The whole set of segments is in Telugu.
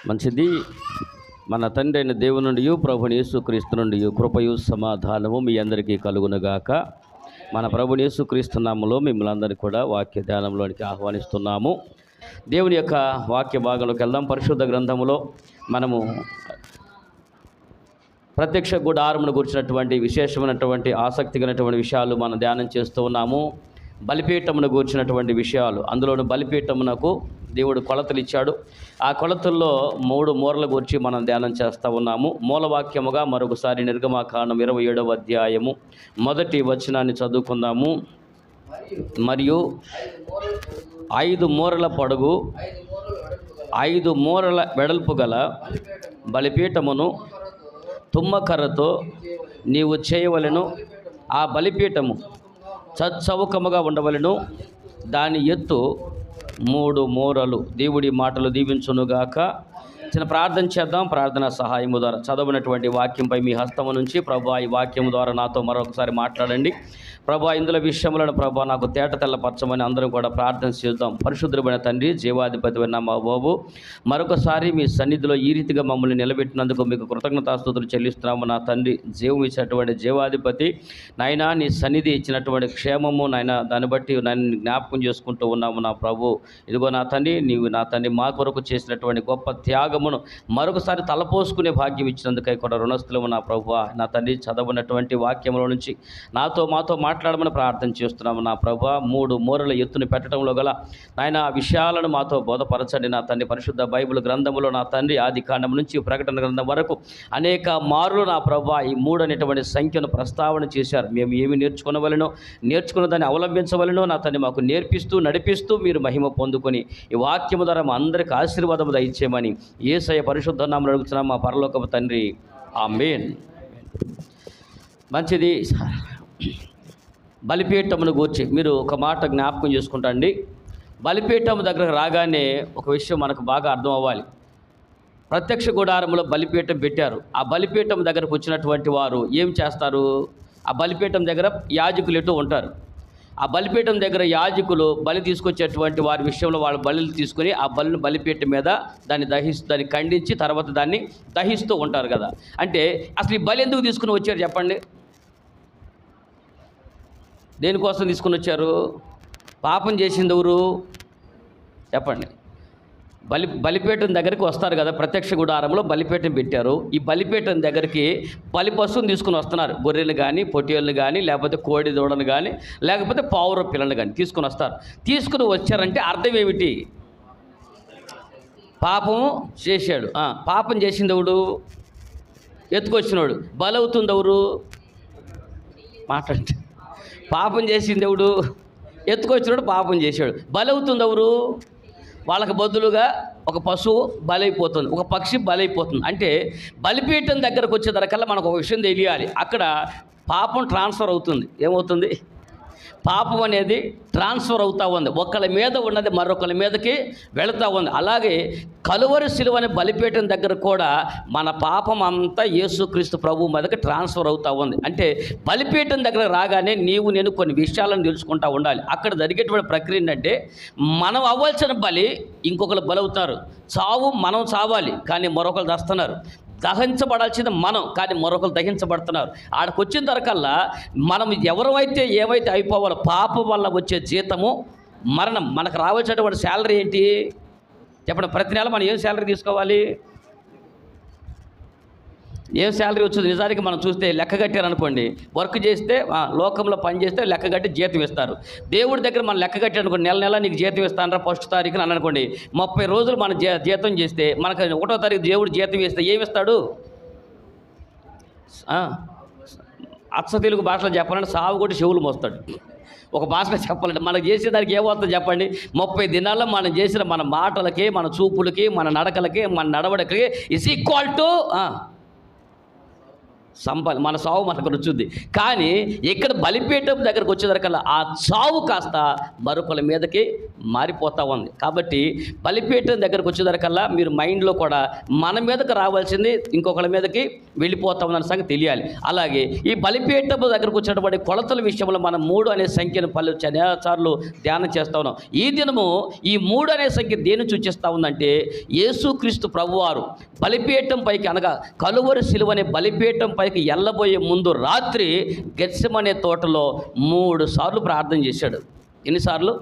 మంచిది. మన తండ్రి అయిన దేవుని నుండి ప్రభుని యేసుక్రీస్తు నుండి కృపయు సమాధానము మీ అందరికీ కలుగునుగాక. మన ప్రభుని యేసుక్రీస్తు నామములో మిమ్మల్ని అందరికీ కూడా వాక్య ధ్యానంలోనికి ఆహ్వానిస్తున్నాము. దేవుని యొక్క వాక్య భాగంలోకి వెళ్దాం. పరిశుద్ధ గ్రంథములో మనము ప్రత్యక్ష గుడారమును గురించినటువంటి విశేషమైనటువంటి ఆసక్తిగలటువంటి విషయాలు మనం ధ్యానం చేస్తూ ఉన్నాము. బలిపీఠమును గూర్చినటువంటి విషయాలు, అందులోని బలిపీఠమునకు దేవుడు కొలతలు ఇచ్చాడు. ఆ కొలతల్లో 3 మూరల గురించి మనం ధ్యానం చేస్తూ ఉన్నాము. మూలవాక్యముగా మరొకసారి నిర్గమాకాండం 27వ అధ్యాయము 1వ వచనాన్ని చదువుకుందాము. మరియు 5 మూరల పొడుగు 5 మూరల వెడల్పు గల బలిపీఠమును తుమ్మకర్రతో నీవు చేయవలెను. ఆ బలిపీఠము చచ్చౌకముగా ఉండవలెను. దాని ఎత్తు 3 మూరలు. దేవుడి మాటలు దీవించునుగాక. చిన్న ప్రార్థన చేద్దాం. ప్రార్థన సహాయము ద్వారా చదవనటువంటి వాక్యంపై మీ హస్తము నుంచి ప్రభువా ఈ వాక్యం ద్వారా నాతో మరొకసారి మాట్లాడండి. ప్రభువా ఇందులో విషయములను ప్రభువా నాకు తేట తెల్లపరచమని అందరం కూడా ప్రార్థన చేద్దాం. పరిశుద్ధమైన తండ్రి, జీవాధిపతి అయిన మా బాబు, మరొకసారి మీ సన్నిధిలో ఈ రీతిగా మమ్మల్ని నిలబెట్టినందుకు మీకు కృతజ్ఞతాస్తుతులు చెల్లిస్తున్నాము. నా తండ్రి, జీవం ఇచ్చినటువంటి జీవాధిపతి నాయనా, నీ సన్నిధి ఇచ్చినటువంటి క్షేమము నాయన, దాన్ని బట్టి నన్ను జ్ఞాపకం చేసుకుంటూ ఉన్నాము. నా ప్రభు, ఇదిగో నా తండ్రి, నీవు నా తండ్రి మా కొరకు చేసినటువంటి గొప్ప త్యాగమును మరొకసారి తలపోసుకునే భాగ్యం ఇచ్చినందుకై కూడా రుణస్థులము. నా ప్రభు, నా తండ్రి, చదవనటువంటి వాక్యంలో నుంచి మాతో మాట్లాడమని ప్రార్థన చేస్తున్నాము. నా ప్రభు, 3 మూరల ఎత్తును పెట్టడంలో గల నాయన విషయాలను మాతో బోధపరచండి. నా తండ్రి, పరిశుద్ధ బైబిల్ గ్రంథములో నా తండ్రి ఆది కాండం నుంచి ప్రకటన గ్రంథం వరకు అనేక మారులు నా ప్రభు ఈ 3 అనేటువంటి సంఖ్యను ప్రస్తావన చేశారు. మేము ఏమి నేర్చుకున్న దాన్ని అవలంబించవలెనో నా తండ్రి మాకు నేర్పిస్తూ నడిపిస్తూ మీరు మహిమ పొందుకొని ఈ వాక్యము ద్వారా మా అందరికీ ఆశీర్వాదము దయచేయమని యేసయ్య పరిశుద్ధ నామములో అడుగుతున్నాం మా పరలోకపు తండ్రి, ఆమేన్. మంచిది. బలిపీఠమును గూర్చి మీరు ఒక మాట జ్ఞాపకం చేసుకుంటండి. బలిపీఠం దగ్గరకు రాగానే ఒక విషయం మనకు బాగా అర్థం అవ్వాలి. ప్రత్యక్ష గుడారంలో బలిపీఠం పెట్టారు. ఆ బలిపీఠం దగ్గరకు వచ్చినటువంటి వారు ఏం చేస్తారు? ఆ బలిపీఠం దగ్గర యాజకులు ఎటు ఉంటారు. ఆ బలిపీఠం దగ్గర యాజకులు బలి తీసుకొచ్చేటువంటి వారి విషయంలో వాళ్ళ బలులు తీసుకొని ఆ బలిని బలిపీఠం మీద దాన్ని ఖండించి తర్వాత దాన్ని దహిస్తూ ఉంటారు కదా. అంటే అసలు ఈ బలి ఎందుకు తీసుకుని వచ్చారు చెప్పండి? దేనికోసం తీసుకుని వచ్చారు? పాపం చేసింది ఎవరు చెప్పండి? బలిపీఠం దగ్గరికి వస్తారు కదా. ప్రత్యక్ష గుడారంలో బలిపీఠం పెట్టారు. ఈ బలిపీఠం దగ్గరికి బలి పశువుని తీసుకుని వస్తున్నారు. గొర్రెలు కానీ, పొట్టేళ్ళు కానీ, లేకపోతే కోడి దూడను కానీ, లేకపోతే పావుర పిల్లలు కానీ తీసుకుని వస్తారు. తీసుకుని వచ్చారంటే అర్థం ఏమిటి? పాపం చేశాడు. పాపం చేసింది ఎవడు? ఎత్తుకొచ్చినోడు. బలవుతుంది ఎవరు? మాట్లాడండి. పాపం చేసింది ఎవడు? ఎత్తుకొచ్చినోడు పాపం చేశాడు. బలవుతుంది ఎవరు? వాళ్ళకి బదులుగా ఒక పశువు బలైపోతుంది, ఒక పక్షి బలైపోతుంది. అంటే బలిపీఠం దగ్గరకు వచ్చేదరకల్లా మనకు ఒక విషయం తెలియాలి. అక్కడ పాపం ట్రాన్స్ఫర్ అవుతుంది. ఏమవుతుంది? పాపం అనేది ట్రాన్స్ఫర్ అవుతూ ఉంది. ఒకళ్ళ మీద ఉన్నది మరొకళ్ళ మీదకి వెళుతూ ఉంది. అలాగే కలువరి సిలువ అనే బలిపీఠం దగ్గర కూడా మన పాపం అంతా యేసుక్రీస్తు ప్రభు మీదకి ట్రాన్స్ఫర్ అవుతూ ఉంది. అంటే బలిపీఠం దగ్గర రాగానే నేను కొన్ని విషయాలను తెలుసుకుంటూ ఉండాలి. అక్కడ జరిగేటువంటి ప్రక్రియ ఏంటంటే, మనం అవ్వాల్సిన బలి ఇంకొకరు బలవుతారు. చావు మనం చావాలి కానీ మరొకరు చస్తున్నారు. దహించబడాల్సింది మనం కానీ మరొకరు దహించబడుతున్నారు. ఆడికి వచ్చిన తరకల్లా మనం ఎవరైతే ఏవైతే అయిపోవాలో, పాపం వల్ల వచ్చే జీతము మరణం. మనకు రావాల్సినటువంటి శాలరీ ఏంటి చెప్పండి? ప్రతి నెల మనం ఏం శాలరీ తీసుకోవాలి? ఏం శాలరీ వచ్చింది? నిజానికి మనం చూస్తే లెక్క కట్టారనుకోండి, వర్క్ చేస్తే లోకంలో పని చేస్తే లెక్క కట్టి జీతం ఇస్తారు. దేవుడి దగ్గర మనం లెక్క కట్టారనుకోండి, నెల నీకు జీతం ఇస్తానరా 1వ తారీఖున అని అనుకోండి. 30 రోజులు మనం జీతం చేస్తే మనకు 1వ తారీఖు దేవుడు జీతం ఇస్తే ఏమిస్తాడు? అచ్చ తెలుగు భాషలో చెప్పాలంటే సాగు కొట్టి చెవులు మోస్తాడు. ఒక భాషలో చెప్పాలంటే మనకు చేసేదానికి ఏమవుతుందో చెప్పండి? 30 దినాల్లో మనం చేసిన మన మాటలకి, మన చూపులకి, మన నడకలకి, మన నడవడికి ఈజ్ ఈక్వల్ టు మన సావు మనకు రుచుద్ది. కానీ ఇక్కడ బలిపీఠం దగ్గరకు వచ్చేసరికల్లా ఆ చావు కాస్త మరొకరి మీదకి మారిపోతూ ఉంది. కాబట్టి బలిపీఠం దగ్గరకు వచ్చేసరికల్లా మీరు మైండ్లో కూడా మన మీదకి రావాల్సింది ఇంకొకరి మీదకి వెళ్ళిపోతా ఉందన్న సంగతి తెలియాలి. అలాగే ఈ బలిపీఠం దగ్గరకు వచ్చినటువంటి కొలతల విషయంలో మనం 3 అనే సంఖ్యను చాలాసార్లు ధ్యానం చేస్తూ ఉన్నాం. ఈ దినము ఈ 3 అనే సంఖ్య దేన్ని సూచిస్తూ ఉందంటే యేసుక్రీస్తు ప్రభువారు బలిపీఠం పైకి అనగా కలువరి సిలువ అనే బలిపీఠం పైకి ఎల్లబోయే ముందు రాత్రి గెత్సెమనే తోటలో 3 సార్లు ప్రార్థన చేశాడు. ఎన్నిసార్లు?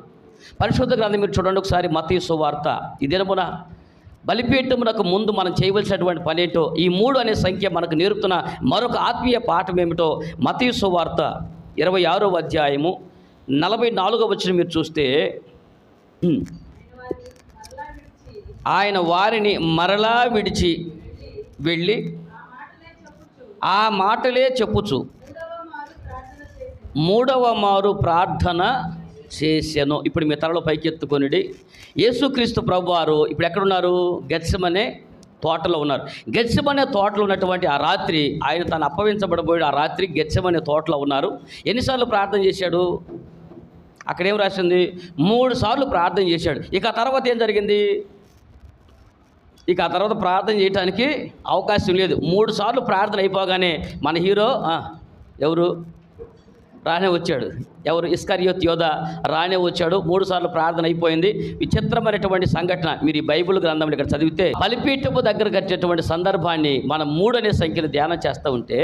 పరిశుద్ధ గ్రంథం మీరు చూడండి ఒకసారి. మత్తయి సువార్త. ఈ దినమున బలిపీఠమునకు ముందు మనం చేయవలసినటువంటి పని ఏంటో, ఈ 3 అనే సంఖ్య మనకు నేర్పుతున్న మరొక ఆత్మీయ పాఠం ఏమిటో మత్తయి సువార్త 26వ అధ్యాయము 44వ వచనం మీరు చూస్తే, ఆయన వారిని మరలా విడిచి వెళ్ళి ఆ మాటలే చెప్పుచు 3వ మారు ప్రార్థన చేశాను. ఇప్పుడు మీ తలలో పైకెత్తుకొనిడి. యేసుక్రీస్తు ప్రభువారు ఇప్పుడు ఎక్కడున్నారు? గెత్సెమనే తోటలో ఉన్నారు. గెత్సెమనే తోటలో ఉన్నటువంటి ఆ రాత్రి ఆయన తను అప్పగించబడబోయాడు. ఆ రాత్రి గెత్సెమనే తోటలో ఉన్నారు. ఎన్నిసార్లు ప్రార్థన చేశాడు? అక్కడేం రాసింది? 3 సార్లు ప్రార్థన చేశాడు. ఇక ఆ తర్వాత ఏం జరిగింది? ఇక ఆ తర్వాత ప్రార్థన చేయడానికి అవకాశం లేదు. 3 సార్లు ప్రార్థన అయిపోగానే మన హీరో ఎవరు? రానే వచ్చాడు. ఎవరు? ఇస్కరియోతు యోధ రానే వచ్చాడు. 3 సార్లు ప్రార్థన అయిపోయింది. విచిత్రమైనటువంటి సంఘటన మీరు ఈ బైబిల్ గ్రంథంలో ఇక్కడ చదివితే బలిపీఠపు దగ్గర కట్టేటువంటి సందర్భాన్ని మనం 3 అనే సంఖ్యను ధ్యానం చేస్తూ ఉంటే,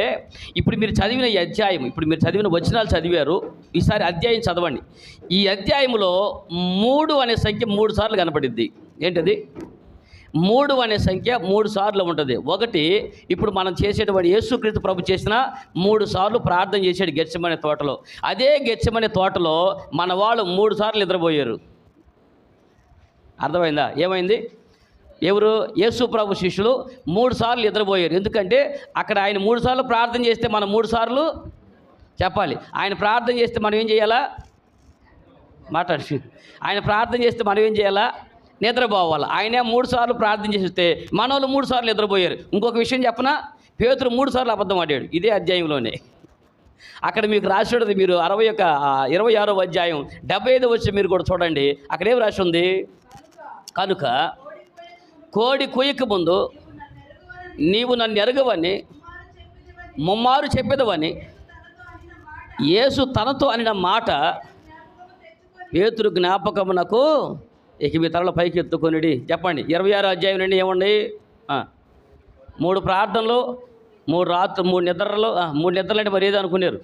ఇప్పుడు మీరు చదివిన ఈ అధ్యాయం, ఇప్పుడు మీరు చదివిన వచనాలు చదివారు, ఈసారి అధ్యాయం చదవండి. ఈ అధ్యాయంలో 3 అనే సంఖ్య 3 సార్లు కనపడిద్ది. ఏంటది? 3 అనే సంఖ్య 3 సార్లు ఉంటుంది. ఒకటి ఇప్పుడు మనం చేసేటువంటి యేసుక్రీస్తు ప్రభు చేసిన 3 సార్లు ప్రార్థన చేశాడు గెత్సెమనే తోటలో. అదే గెత్సెమనే తోటలో మన వాళ్ళు 3 సార్లు నిద్రపోయారు. అర్థమైందా? ఏమైంది? ఎవరు? యేసు ప్రభు శిష్యులు 3 సార్లు నిద్రపోయారు. ఎందుకంటే అక్కడ ఆయన 3 సార్లు ప్రార్థన చేస్తే మనం 3 సార్లు చెప్పాలి. ఆయన ప్రార్థన చేస్తే మనం ఏం చేయాలా? మాట్లాడి. ఆయన ప్రార్థన చేస్తే మనం ఏం చేయాలా? నిద్రపోవాలి. ఆయనే 3 సార్లు ప్రార్థన చేస్తే మన వాళ్ళు 3 సార్లు నిద్రపోయారు. ఇంకొక విషయం చెప్పనా? పేతురు 3 సార్లు అబద్ధం ఆడాడు ఇదే అధ్యాయంలోనే. అక్కడ మీకు రాసి ఉంటుంది. మీరు 26వ అధ్యాయం 75వ వచ్చి మీరు కూడా చూడండి. అక్కడేం రాసి ఉంది? కనుక కోడి కొయ్యక ముందు నీవు నన్ను ఎరగవని ముమ్మారు చెప్పేదవని యేసు తనతో అనిన మాట పేతురు జ్ఞాపకమునకు. ఇక మీ తలలో పైకి ఎత్తుకొనిడి. చెప్పండి. 26వ అధ్యాయం నుండి ఏమండి? 3 ప్రార్థనలు, 3 రాత్రులు, 3 నిద్రలు. 3 నిద్రలు అంటే మరి ఏదో అనుకున్నారు.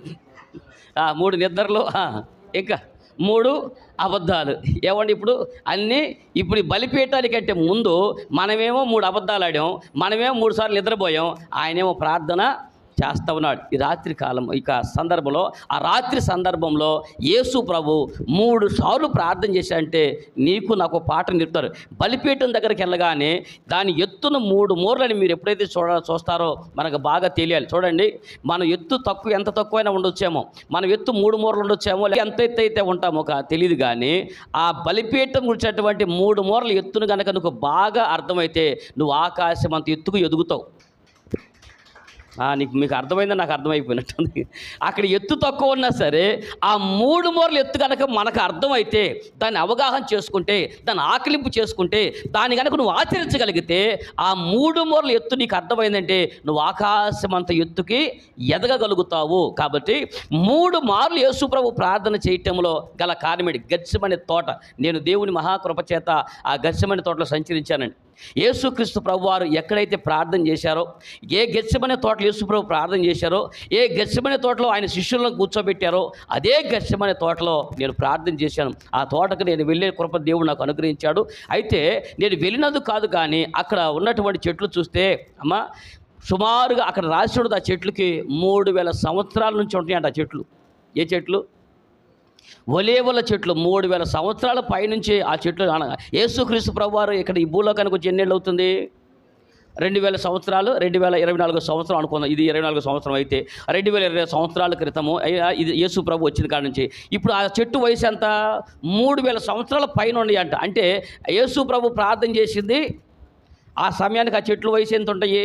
3 నిద్రలు, ఇంకా 3 అబద్ధాలు. ఏమండి? ఇప్పుడు బలిపీఠానికంటే ముందు మనమేమో 3 అబద్ధాలు ఆడాం, మనమేమో 3 సార్లు నిద్రపోయాం, ఆయనేమో ప్రార్థన చేస్తూ ఉన్నాడు. ఈ రాత్రి కాలం ఇక సందర్భంలో, ఆ రాత్రి సందర్భంలో యేసు ప్రభు 3 సార్లు ప్రార్థన చేశాడంటే నీకు నాకు పాట నేర్పుతారు. బలిపీఠం దగ్గరికి వెళ్ళగానే దాని ఎత్తును 3 మూరలని మీరు ఎప్పుడైతే చూస్తారో మనకు బాగా తెలియాలి. చూడండి, మన ఎత్తు ఎంత తక్కువైనా ఉండొచ్చేమో, మనం ఎత్తు 3 మూరలు ఉండొచ్చేమో, ఎంత ఎత్తు అయితే ఉంటామో తెలియదు. కానీ ఆ బలిపీఠం గురించినటువంటి 3 మూరల ఎత్తును కనుక నువ్వు బాగా అర్థమైతే నువ్వు ఆకాశం అంత ఎత్తుకు ఎదుగుతావు. మీకు అర్థమైందని నాకు అర్థమైపోయినట్టుంది. అక్కడ ఎత్తు తక్కువ ఉన్నా సరే ఆ 3 మూరలు ఎత్తు కనుక మనకు అర్థమైతే, దాన్ని అవగాహన చేసుకుంటే, దాన్ని ఆకలింపు చేసుకుంటే, దాన్ని కనుక నువ్వు ఆచరించగలిగితే ఆ 3 మూరల ఎత్తు నీకు అర్థమైందంటే నువ్వు ఆకాశం అంత ఎత్తుకి ఎదగగలుగుతావు. కాబట్టి 3 మార్లు యేసు ప్రభు ప్రార్థన చేయటంలో గల కారణమేంటి? గెత్సెమనే తోట. నేను దేవుని మహాకృప చేత ఆ గెత్సెమనే తోటలో సంచరించానండి. యేసుక్రీస్తు ప్రభు వారు ఎక్కడైతే ప్రార్థన చేశారో, ఏ గెత్సెమనే తోటలో యేసు ప్రభు ప్రార్థన చేశారో, ఏ గెత్సెమనే తోటలో ఆయన శిష్యులను కూర్చోబెట్టారో, అదే గెత్సెమనే తోటలో నేను ప్రార్థన చేశాను. ఆ తోటకు నేను వెళ్ళే కృప దేవుడు నాకు అనుగ్రహించాడు. అయితే నేను వెళ్ళినందుకు కాదు, కానీ అక్కడ ఉన్నటువంటి చెట్లు చూస్తే సుమారుగా అక్కడ రాసి ఉండదు, ఆ చెట్లకి 3000 సంవత్సరాల నుంచి ఉంటాయంట ఆ చెట్లు. ఏ చెట్లు? ఒలీవల చెట్లు. 3000 సంవత్సరాల పైనుంచి ఆ చెట్లు. యేసుక్రీస్తు ప్రభువారు ఇక్కడ ఈ భూలోకానికి వచ్చి ఎన్నేళ్ళు అవుతుంది? 2000 సంవత్సరాలు. 2024 సంవత్సరం అనుకుందాం. ఇది 24 సంవత్సరం అయితే 2020 సంవత్సరాల క్రితము ఇది యేసు ప్రభు వచ్చిన కాడ నుంచి. ఇప్పుడు ఆ చెట్టు వయసు ఎంత? 3000 సంవత్సరాల పైన ఉన్నాయంట. అంటే యేసు ప్రభు ప్రార్థన చేసింది ఆ సమయానికి ఆ చెట్లు వయసు ఎంత ఉంటాయి?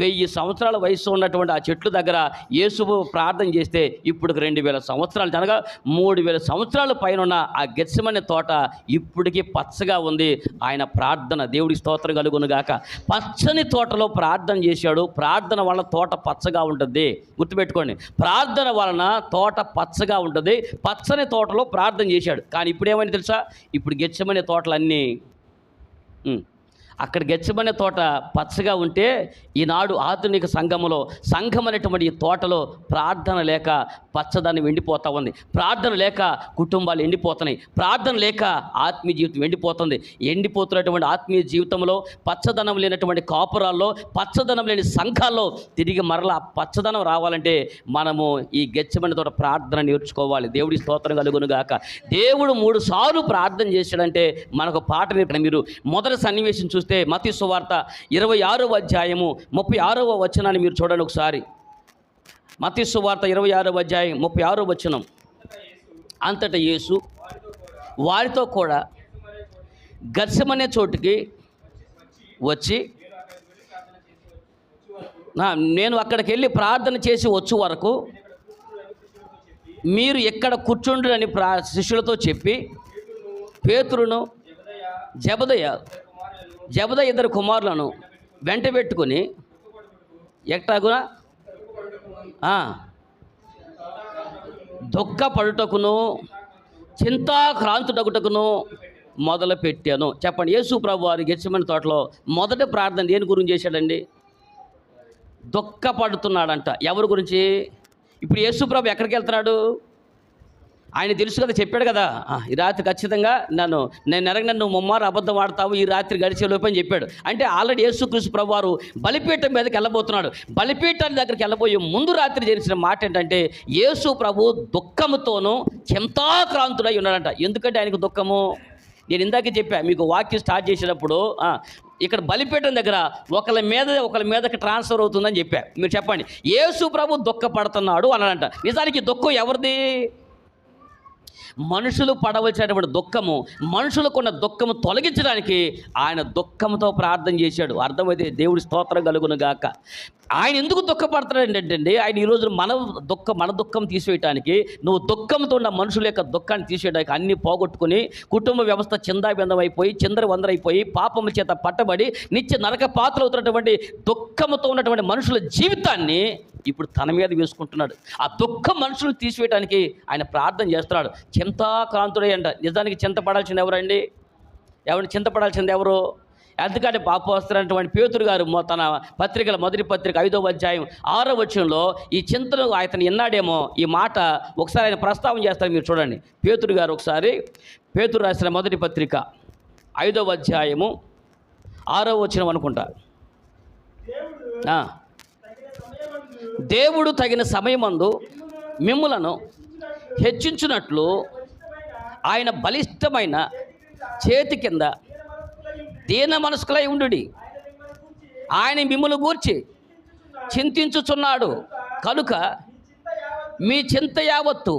1000 సంవత్సరాల వయసు ఉన్నటువంటి ఆ చెట్లు దగ్గర యేసు ప్రార్థన చేస్తే ఇప్పటికి 2000 సంవత్సరాలు, అనగా 3000 సంవత్సరాల పైన ఉన్న ఆ గెత్సెమనే తోట ఇప్పటికీ పచ్చగా ఉంది. ఆయన ప్రార్థన, దేవుడి స్తోత్రం కలుగును గాక. పచ్చని తోటలో ప్రార్థన చేశాడు. ప్రార్థన వలన తోట పచ్చగా ఉంటుంది. గుర్తుపెట్టుకోండి, ప్రార్థన వలన తోట పచ్చగా ఉంటుంది. పచ్చని తోటలో ప్రార్థన చేశాడు. కానీ ఇప్పుడు ఏమైంది తెలుసా? ఇప్పుడు గెత్సెమనే తోటలన్నీ అక్కడ గెత్సెమనే తోట పచ్చగా ఉంటే, ఈనాడు ఆధునిక సంఘం అనేటువంటి ఈ తోటలో ప్రార్థన లేక పచ్చదనం ఎండిపోతూ ఉంది. ప్రార్థన లేక కుటుంబాలు ఎండిపోతున్నాయి. ప్రార్థన లేక ఆత్మీయ జీవితం ఎండిపోతుంది. ఎండిపోతున్నటువంటి ఆత్మీయ జీవితంలో, పచ్చదనం లేనటువంటి కాపురాల్లో, పచ్చదనం లేని సంఘాల్లో తిరిగి మరలా పచ్చదనం రావాలంటే మనము ఈ గెత్సెమనే తోట ప్రార్థన నేర్చుకోవాలి. దేవుడి స్తోత్రం కలుగును గాక. దేవుడు 3 సార్లు ప్రార్థన చేశాడంటే మనకు పాట నేర్పడం. మీరు మొదటి సన్నివేశం చూస్తే మత్తయి సువార్త 26వ అధ్యాయము 36వ వచనాన్ని మీరు చూడండి ఒకసారి. మత్తయి సువార్త 26వ అధ్యాయం 36వ వచనం. అంతటా యేసు వారితో కూడా గెత్సెమనే చోటుకి వచ్చి, నేను అక్కడికి వెళ్ళి ప్రార్థన చేసి వచ్చే వరకు మీరు ఎక్కడ కూర్చుండ్రని శిష్యులతో చెప్పి, పేతురును జబదయి 2 కుమారులను వెంట పెట్టుకుని ఎట్టాగున దుఃఖపడుటకును చింతాక్రాంతుడగుటకును మొదలు పెట్టాను. చెప్పండి, యేసు ప్రభు వారు గెత్సెమనే తోటలో మొదటి ప్రార్థన దేని గురించి చేశాడండి? దుఃఖపడుతున్నాడంట. ఎవరి గురించి? ఇప్పుడు యేసు ప్రభు ఎక్కడికి వెళ్తున్నాడు? ఆయన తెలుసు కదా, చెప్పాడు కదా, ఈ రాత్రి ఖచ్చితంగా నేను ఎరగను, నువ్వు ముమ్మారు అబద్ధం ఆడతావు, ఈ రాత్రి గడిచేలోపు అని చెప్పాడు. అంటే ఆల్రెడీ యేసుక్రీస్తు ప్రభు వారు బలిపీఠం మీదకి వెళ్ళబోతున్నాడు. బలిపీఠాన్ని దగ్గరికి వెళ్ళబోయే ముందు రాత్రి జరిగిన మాట ఏంటంటే, యేసు ప్రభు దుఃఖముతోనూ చింతాక్రాంతుడై ఉన్నాడంట. ఎందుకంటే ఆయనకు దుఃఖము, నేను ఇందాకే చెప్పా మీకు వాక్యం స్టార్ట్ చేసేటప్పుడు, ఇక్కడ బలిపీఠం దగ్గర ఒకళ్ళ మీదకి ట్రాన్స్ఫర్ అవుతుందని చెప్పా. మీరు చెప్పండి, యేసు ప్రభు దుఃఖపడుతున్నాడు అన్నాడంట. నిజానికి దుఃఖం ఎవరిది? మనుషులు పడవలసినటువంటి దుఃఖము, మనుషులకున్న దుఃఖము తొలగించడానికి ఆయన దుఃఖంతో ప్రార్థన చేశాడు. అర్థమైతే దేవుడి స్తోత్రం కలుగును గాక. ఆయన ఎందుకు దుఃఖపడుతున్నాడు ఏంటంటే, ఆయన ఈరోజు మన దుఃఖం తీసివేయటానికి, నువ్వు దుఃఖంతో ఉన్న మనుషుల యొక్క దుఃఖాన్ని తీసేయడానికి అన్నీ పోగొట్టుకుని, కుటుంబ వ్యవస్థ చిందాబిందమైపోయి, చిందరవందరైపోయి, పాపముల చేత పట్టబడి నిత్య నరక పాత్రలు అవుతున్నటువంటి దుఃఖంతో ఉన్నటువంటి మనుషుల జీవితాన్ని ఇప్పుడు తన మీద వేసుకుంటున్నాడు. ఆ దుఃఖం మనుషులు తీసివేయడానికి ఆయన ప్రార్థన చేస్తున్నాడు. చింతాక్రాంతుడే అంట. నిజానికి చింతపడాల్సింది ఎవరండి? చింతపడాల్సింది ఎవరు? ఎందుకంటే అపోస్తలుడైనటువంటి పేతురు గారు తన పత్రికల మొదటి పత్రిక 5వ అధ్యాయం 6వ వచనంలో ఈ చింతను ఆయన ఎన్నాడేమో ఈ మాట ఒకసారి ఆయన ప్రస్తావన చేస్తారు. మీరు చూడండి, పేతురు గారు ఒకసారి, పేతురు రాసిన మొదటి పత్రిక 5వ అధ్యాయము 6వ వచనం అనుకుంటా. దేవుడు తగిన సమయమందు మిమ్ములను హెచ్చించున్నట్లు ఆయన బలిష్టమైన చేతి కింద దీన మనస్కులై ఉండుడి. ఆయన మిమ్మును గూర్చి చింతించుచున్నాడు కనుక మీ చింత యావత్తు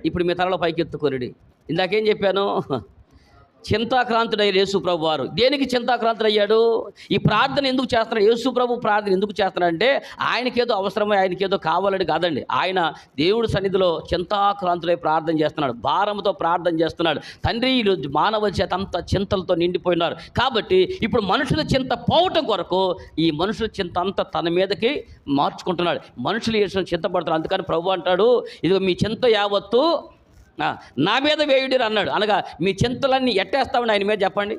ఇప్పుడు మీ తలలో పైకెత్తుకొనిడి. ఇందాకేం చెప్పాను? చింతాక్రాంతుడయ్యాడు యేసు ప్రభు వారు. దేనికి చింతాక్రాంతుడయ్యాడు? ఈ ప్రార్థన ఎందుకు చేస్తున్నాడు? యేసు ప్రభు ప్రార్థన ఎందుకు చేస్తున్నాడంటే ఆయనకేదో అవసరమో, ఆయనకేదో కావాలని కాదండి. ఆయన దేవుడి సన్నిధిలో చింతాక్రాంతుడై ప్రార్థన చేస్తున్నాడు, భారంతో ప్రార్థన చేస్తున్నాడు. తండ్రి, ఈరోజు మానవ చేత అంత చింతలతో నిండిపోయినారు కాబట్టి ఇప్పుడు మనుషుల చింత పోవటం కొరకు ఈ మనుషుల చింత అంతా తన మీదకి మార్చుకుంటున్నాడు. మనుషులు చింతపడుతున్నారు. అందుకని ప్రభు అంటాడు, ఇదిగో మీ చింత యావత్తు నా మీద వేయుడి అన్నాడు. అనగా మీ చింతలన్నీ ఎట్టేస్తామని ఆయన మీద చెప్పండి.